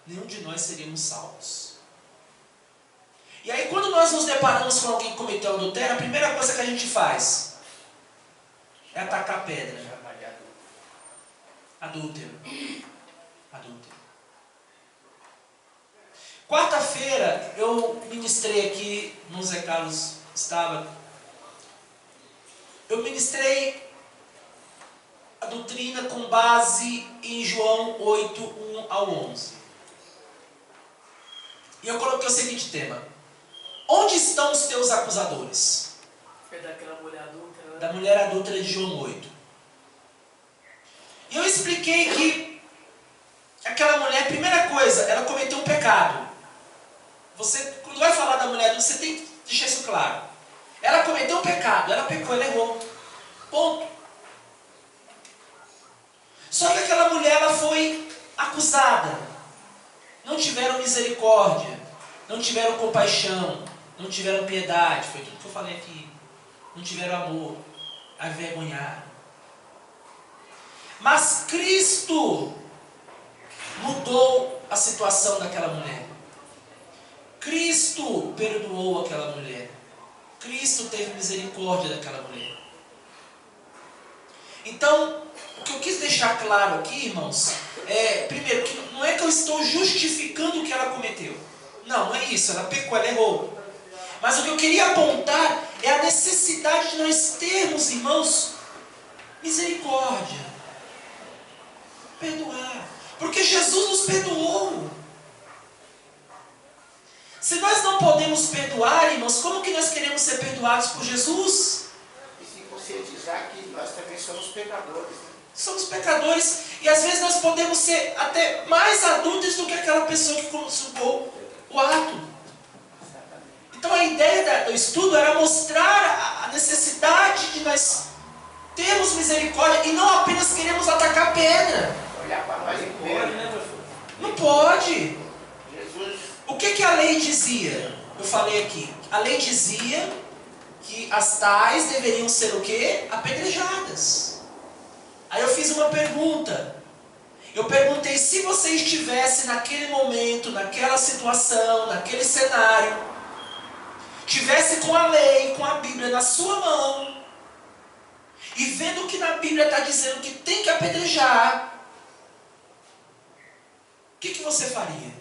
nenhum de nós seríamos salvos. E aí, quando nós nos deparamos com alguém que cometeu adultério, a primeira coisa que a gente faz é atacar a pedra. Adúltero. Adúltero. Quarta-feira eu ministrei aqui, no Zé Carlos estava. Eu ministrei a doutrina com base em João 8, 1 ao 11. E eu coloquei o seguinte tema: onde estão os teus acusadores? É daquela mulher adulta, né? Da mulher adúltera de João 8. E eu expliquei que aquela mulher, primeira coisa, ela cometeu um pecado. Você, quando vai falar da mulher adúltera, você tem que deixar isso claro. Ela cometeu um pecado, ela pecou, ela errou. Ponto. Só que aquela mulher, ela foi acusada. Não tiveram misericórdia, não tiveram compaixão, não tiveram piedade, foi tudo que eu falei aqui. Não tiveram amor, a envergonharam. Mas Cristo mudou a situação daquela mulher. Cristo perdoou aquela mulher. Cristo teve misericórdia daquela mulher. Então, o que eu quis deixar claro aqui, irmãos, é, primeiro, que não é que eu estou justificando o que ela cometeu. Não, não é isso, ela pecou, ela errou. Mas o que eu queria apontar é a necessidade de nós termos, irmãos, misericórdia. Perdoar. Porque Jesus nos perdoou. Se nós não podemos perdoar, irmãos, como que nós queremos ser perdoados por Jesus? E se conscientizar que nós também somos pecadores, né? Somos pecadores e às vezes nós podemos ser até mais adultos do que aquela pessoa que consumou o ato. Então a ideia do estudo era mostrar a necessidade de nós termos misericórdia e não apenas queremos atacar pedra. Olhar para nós e Pode, comer. né, pastor? Não pode. Jesus, O que a lei dizia? Eu falei aqui. A lei dizia que as tais deveriam ser o quê? Apedrejadas. Aí eu fiz uma pergunta. Eu perguntei se você estivesse naquele momento, naquela situação, naquele cenário, tivesse com a lei, com a Bíblia na sua mão, e vendo que na Bíblia está dizendo que tem que apedrejar, o que você faria?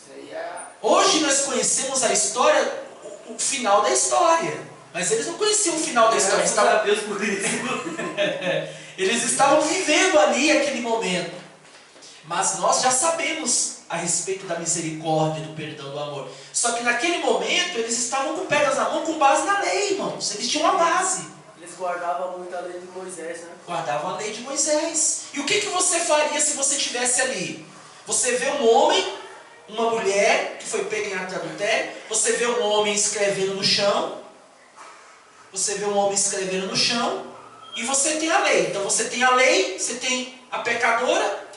seria... Hoje nós conhecemos a história, o final da história. Mas eles não conheciam o final da história. Graças a Deus por isso. Eles estavam vivendo ali aquele momento. Mas nós já sabemos a respeito da misericórdia, do perdão, do amor. Só que naquele momento eles estavam com pedras na mão com base na lei, irmãos. Eles tinham uma base. Eles guardavam muito a lei de Moisés, né? Guardavam a lei de Moisés. E o que você faria se você estivesse ali? Você vê um homem, uma mulher que foi pega em ato de adultério. Você vê um homem escrevendo no chão. Você vê um homem escrevendo no chão. E você tem a lei. Então você tem a lei, você tem a pecadora.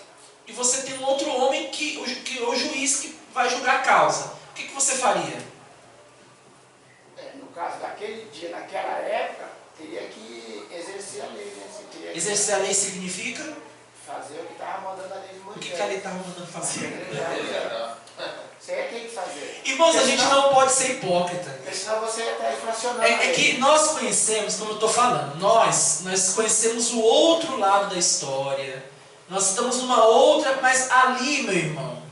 E você tem um outro homem que é o juiz que vai julgar a causa. O que você faria? No caso daquele dia, naquela época, teria que exercer a lei, né? Você teria que Exercer a lei significa? fazer o que estava mandando a lei de O Moisés. que a lei estava mandando fazer? Você ia ter que fazer. Irmãos, a gente não pode ser hipócrita. Porque senão você ia estar inflacionando. É que nós conhecemos, como eu estou falando, nós conhecemos o outro lado da história. Nós estamos numa outra, mas ali, meu irmão,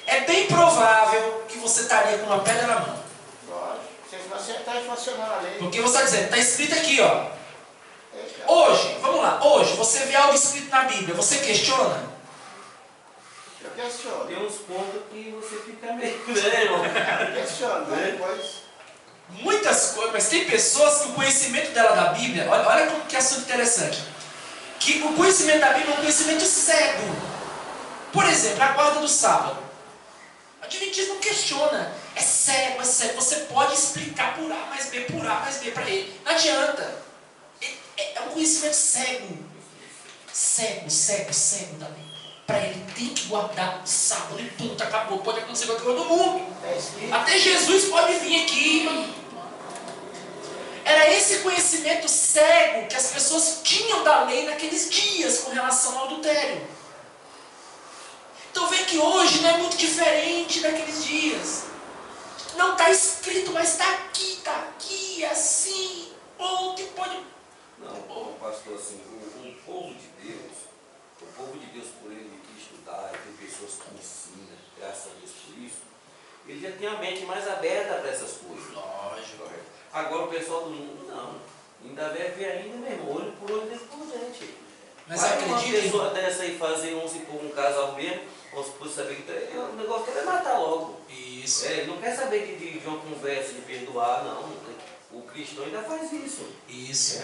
é bem provável que você estaria com uma pedra na mão. Lógico. Senão você ia estar inflacionando a lei. Porque você está dizendo, está escrito aqui, ó. Hoje, vamos lá, hoje você vê algo escrito na Bíblia, você questiona? Eu questiono. Tem uns pontos que você fica meio, né, irmão? Eu questiono, mas depois... Muitas coisas, mas tem pessoas que o conhecimento dela da Bíblia, olha como que é assunto interessante, que o conhecimento da Bíblia é um conhecimento cego. Por exemplo, a guarda do sábado. O Adventismo não questiona, é cego, você pode explicar por A mais B, por A mais B para ele, não adianta. É um conhecimento cego. Cego da Bíblia. Para ele tem que guardar o sábado e ponto, acabou, pode acontecer qualquer coisa do mundo. Até Jesus pode vir aqui. Era esse conhecimento cego que as pessoas tinham da lei naqueles dias com relação ao adultério. Então vê que hoje não é muito diferente daqueles dias. Não está escrito, mas está aqui, assim, ponto, e pode... Não, pastor, assim, o povo de Deus, por ele estudar, tem pessoas que ensinam, graças a Deus por isso, ele já tem a mente mais aberta para essas coisas. Lógico. Agora o pessoal do mundo, não. Ainda vai ver ainda mesmo, olho por olho, dentro por dente. Mas vai acredita, uma pessoa dessa aí fazer, vamos supor, um casal mesmo, vamos supor, saber que o negócio quer matar logo. Isso. Ele não quer saber de uma conversa, de perdoar, não. O cristão ainda faz isso. Isso.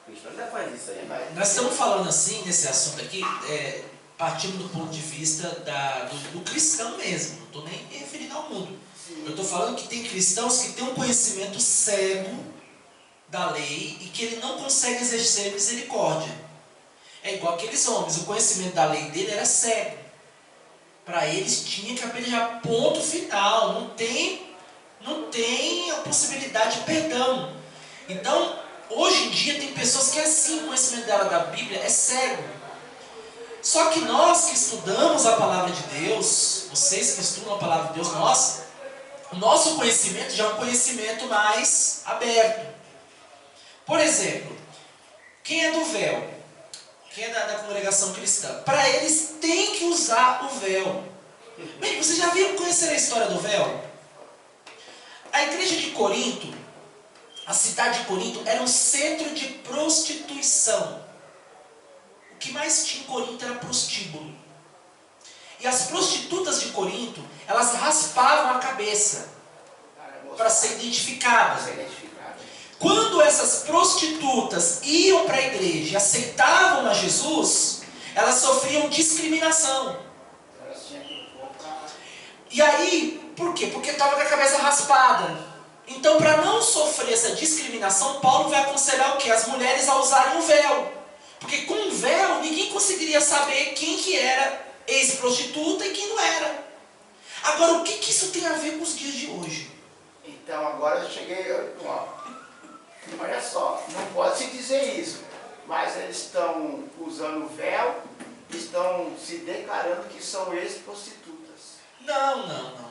O cristão ainda faz isso aí. Nós estamos falando assim, nesse assunto aqui, partindo do ponto de vista do cristão mesmo. Não estou nem referindo ao mundo. Eu estou falando que tem cristãos que têm um conhecimento cego da lei e que ele não consegue exercer misericórdia. É igual aqueles homens, o conhecimento da lei dele era cego. Para eles tinha que apedrejar, ponto final. Não tem a possibilidade de perdão. Então, hoje em dia tem pessoas que é assim, o conhecimento dela da Bíblia é cego. Só que nós que estudamos a palavra de Deus, vocês que estudam a palavra de Deus, o nosso conhecimento já é um conhecimento mais aberto. Por exemplo, quem é do véu? Quem é da congregação cristã? Para eles tem que usar o véu. Bem, vocês já viram conhecer a história do véu? A igreja de Corinto, a cidade de Corinto, era um centro de prostituição. O que mais tinha em Corinto era prostíbulo. E as prostitutas de Corinto, elas raspavam a cabeça. para ser identificada. Para ser identificada. Quando essas prostitutas iam para a igreja e aceitavam a Jesus, elas sofriam discriminação. Elas tinham que pôr para... E aí, por quê? Porque estava com a cabeça raspada. Então, para não sofrer essa discriminação, Paulo vai aconselhar o quê? As mulheres a usarem o véu. Porque com o véu, ninguém conseguiria saber quem que era ex-prostituta e quem não era. Agora, o que isso tem a ver com os dias de hoje? Então, agora eu cheguei... Ó, olha só, não pode se dizer isso. Mas eles estão usando o véu, estão se declarando que são ex-prostitutas. Não.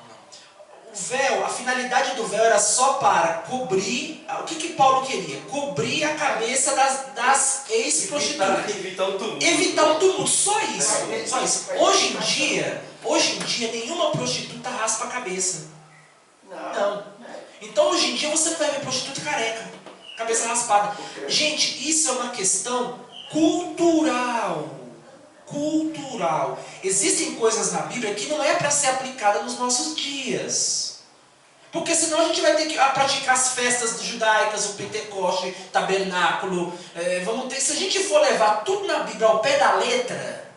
O véu, a finalidade do véu era só para cobrir... O que Paulo queria? Cobrir a cabeça das ex-prostitutas. Evitar o tumulto. Evitar o tumulto, só isso. Só isso. Hoje em dia, nenhuma prostituta raspa a cabeça. Não. Então, hoje em dia, você não vai ver prostituta careca, cabeça raspada. Gente, isso é uma questão cultural. Existem coisas na Bíblia que não é para ser aplicada nos nossos dias. Porque senão a gente vai ter que praticar as festas judaicas, o Pentecoste, tabernáculo. Se a gente for levar tudo na Bíblia ao pé da letra,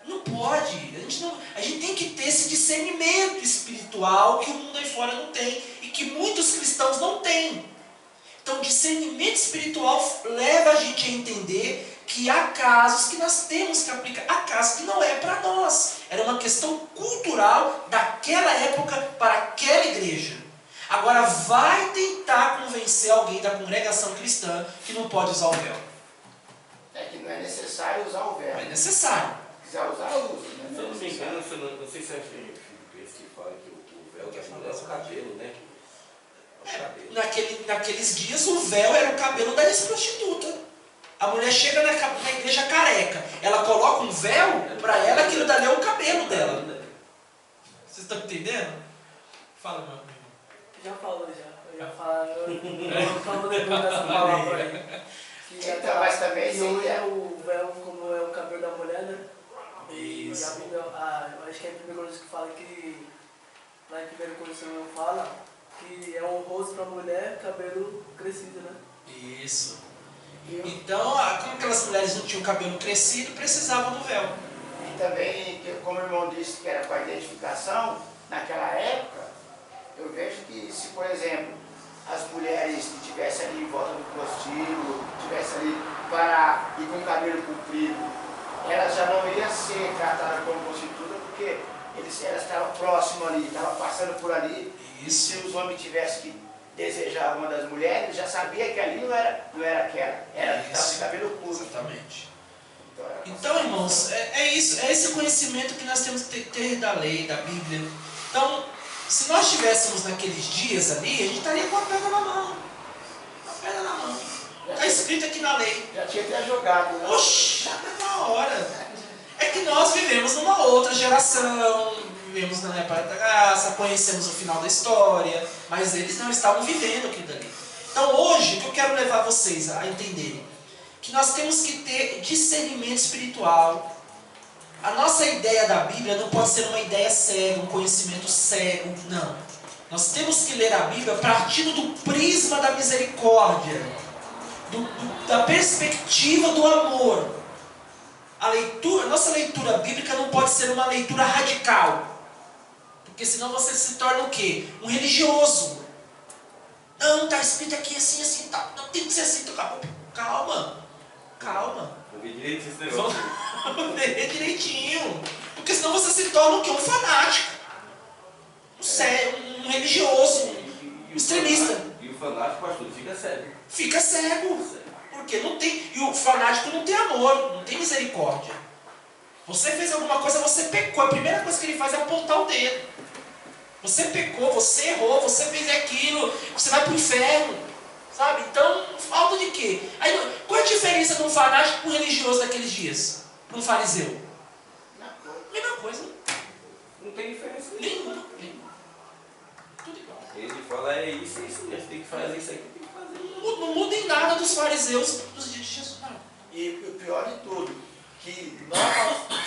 não pode. A gente tem que ter esse discernimento espiritual que o mundo aí fora não tem e que muitos cristãos não têm. Então, o discernimento espiritual leva a gente a entender que há casos que nós temos que aplicar, há casos que não é para nós. Era uma questão cultural daquela época para aquela igreja. Agora, vai tentar convencer alguém da congregação cristã que não pode usar o véu. É que não é necessário usar o véu. É necessário. Se quiser usar, usa. Se eu não me engano, não sei se é esse que fala que o véu que é o cabelo, né? Naqueles dias, o véu era o cabelo da ex-prostituta. A mulher chega na igreja careca, ela coloca um véu, para ela aquilo dali é o cabelo dela. Vocês estão entendendo? Fala, meu amigo. Já falou, já. Eu já falo depois dessa palavra aí. Então, mas também e hoje o véu, como é o cabelo da mulher, né? Isso. E a Bíblia, eu acho que é a primeira coisa que fala que, lá em 1 Coríntios fala, que é honroso para a mulher cabelo crescido, né? Isso. Então, como aquelas mulheres não tinham cabelo crescido, precisavam do véu. E também, como o irmão disse que era para identificação, naquela época, eu vejo que se, por exemplo, as mulheres que estivessem ali em volta do prostíbulo, estivessem ali para ir com o cabelo comprido, elas já não iam ser tratadas como prostituta, porque elas estavam próximas ali, estavam passando por ali. Isso. E se os homens tivessem que desejar uma das mulheres, já sabia que ali não era aquela, era que estava de cabelo curto. Exatamente. Então, irmãos, é isso, é esse conhecimento que nós temos que ter da lei, da Bíblia. Então, se nós estivéssemos naqueles dias ali, a gente estaria com a pedra na mão. A pedra na mão. Está escrito aqui na lei. Já tinha até jogado, né? Oxi, na hora. É que nós vivemos numa outra geração, vivemos na época da graça, conhecemos o final da história, mas eles não estavam vivendo aquilo dali. Então hoje, o que eu quero levar vocês a entenderem? Que nós temos que ter discernimento espiritual. A nossa ideia da Bíblia não pode ser uma ideia cega, um conhecimento cego, não. Nós temos que ler a Bíblia partindo do prisma da misericórdia, da perspectiva do amor. A nossa leitura bíblica não pode ser uma leitura radical, porque senão você se torna o quê? Um religioso. Não, está escrito aqui assim, assim, tá. Não tem que ser assim, calma. Vou ver direito esse negócio. Vamos ler direitinho, porque senão você se torna o quê? Um fanático, um religioso, um extremista. E o fanático, pastor, fica cego. Fica cego. Porque não tem, e o fanático não tem amor, não tem misericórdia. Você fez alguma coisa, você pecou. A primeira coisa que ele faz é apontar o dedo. Você pecou, você errou, você fez aquilo, você vai para o inferno. Sabe? Então, falta de quê? Aí, qual é a diferença de um fanático para um religioso daqueles dias? Para um fariseu? Mesma coisa. Não tem diferença nenhuma. Tudo igual. Ele fala, é isso mesmo, tem que fazer isso aqui. Não muda em nada dos fariseus dos dias de Jesus, não. E o pior de tudo, que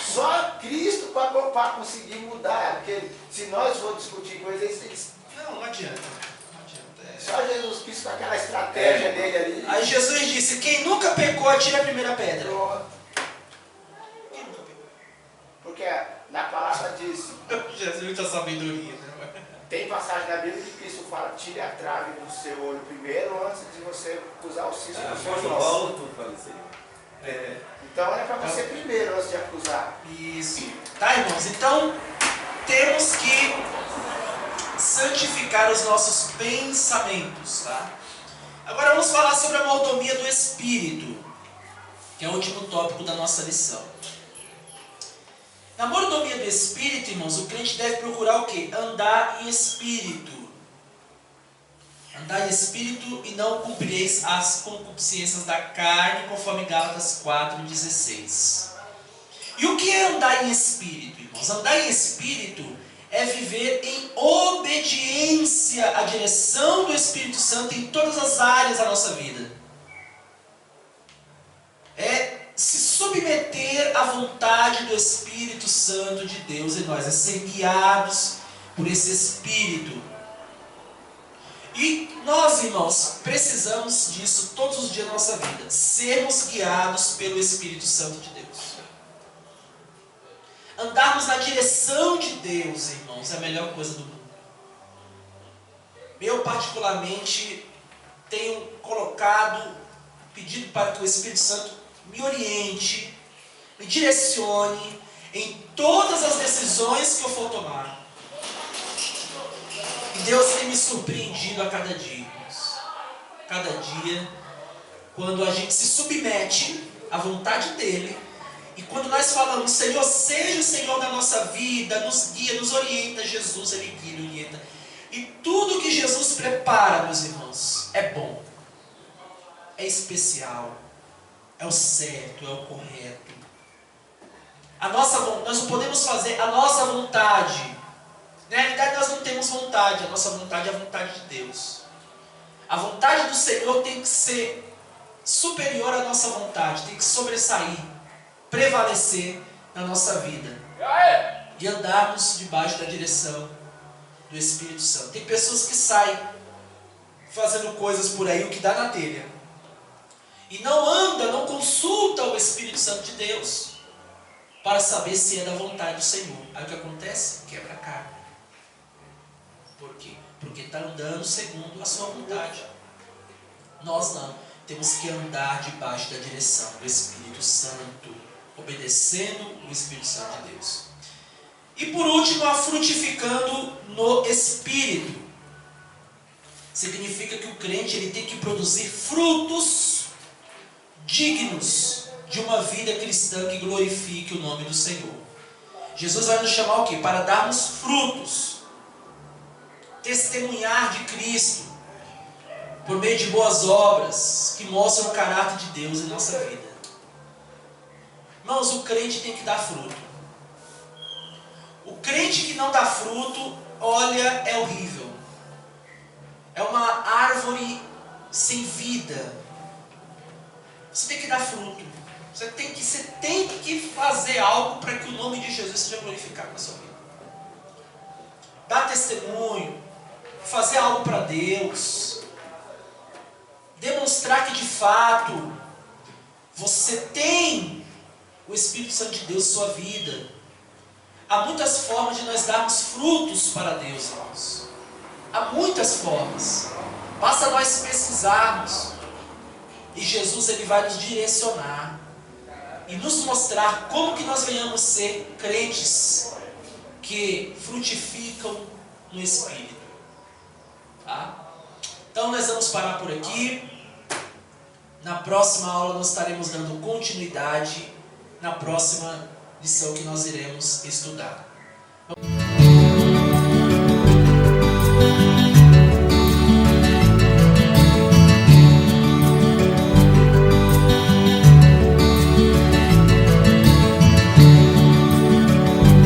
só Cristo para conseguir mudar, porque se nós for discutir coisas, eles... Não adianta. Só Jesus Cristo com aquela estratégia dele ali. Aí Jesus disse, quem nunca pecou, atire a primeira pedra. Porque na palavra diz... Jesus da sabedoria, né? Tem passagem na Bíblia que Cristo fala, tire a trave do seu olho primeiro, antes de você usar o cisco do seu olho. Então é para você primeiro, antes de acusar. Isso. Tá, irmãos? Então, temos que santificar os nossos pensamentos, tá? Agora vamos falar sobre a mordomia do Espírito, que é o último tópico da nossa lição. Na mordomia do Espírito, irmãos, o crente deve procurar o quê? Andar em Espírito. Andar em Espírito e não cumprireis as concupiscências da carne, conforme Gálatas 4,16. E o que é andar em Espírito, irmãos? Andar em Espírito é viver em obediência à direção do Espírito Santo em todas as áreas da nossa vida. É se submeter à vontade do Espírito Santo de Deus em nós, é ser guiados por esse Espírito. E nós, irmãos, precisamos disso todos os dias da nossa vida, sermos guiados pelo Espírito Santo de Deus. Andarmos na direção de Deus, irmãos, é a melhor coisa do mundo. Eu particularmente tenho pedido para que o Espírito Santo me oriente, me direcione em todas as decisões que eu for tomar. E Deus tem me surpreendido a cada dia, irmãos. Cada dia, quando a gente se submete à vontade dEle, e quando nós falamos, Senhor, seja o Senhor da nossa vida, nos guia, nos orienta, Jesus, Ele guia, Ele orienta. E tudo que Jesus prepara, meus irmãos, é bom, é especial, é o certo, é o correto. Nós não podemos fazer a nossa vontade. Na realidade, nós não temos vontade, a nossa vontade é a vontade de Deus. A vontade do Senhor tem que ser superior à nossa vontade, tem que sobressair, prevalecer na nossa vida. E andarmos debaixo da direção do Espírito Santo. Tem pessoas que saem fazendo coisas por aí, o que dá na telha. E não consulta o Espírito Santo de Deus para saber se é da vontade do Senhor. Aí o que acontece? Quebra a carne. Por quê? Porque está andando segundo a sua vontade. Nós não. Temos que andar debaixo da direção do Espírito Santo, obedecendo o Espírito Santo de Deus. E por último, a frutificando no Espírito. Significa que o crente ele tem que produzir frutos dignos de uma vida cristã que glorifique o nome do Senhor. Jesus vai nos chamar o quê? Para darmos frutos, testemunhar de Cristo por meio de boas obras que mostram o caráter de Deus em nossa vida. Irmãos, o crente tem que dar fruto. O crente que não dá fruto, olha, é horrível. É uma árvore sem vida. Você tem que dar fruto. Você tem que fazer algo para que o nome de Jesus seja glorificado na sua vida. Dar testemunho, fazer algo para Deus, demonstrar que de fato você tem o Espírito Santo de Deus em sua vida. Há muitas formas de nós darmos frutos para Deus, irmãos. Há muitas formas. Basta nós pesquisarmos. E Jesus ele vai nos direcionar e nos mostrar como que nós venhamos ser crentes que frutificam no Espírito. Tá? Então nós vamos parar por aqui. Na próxima aula nós estaremos dando continuidade na próxima lição que nós iremos estudar.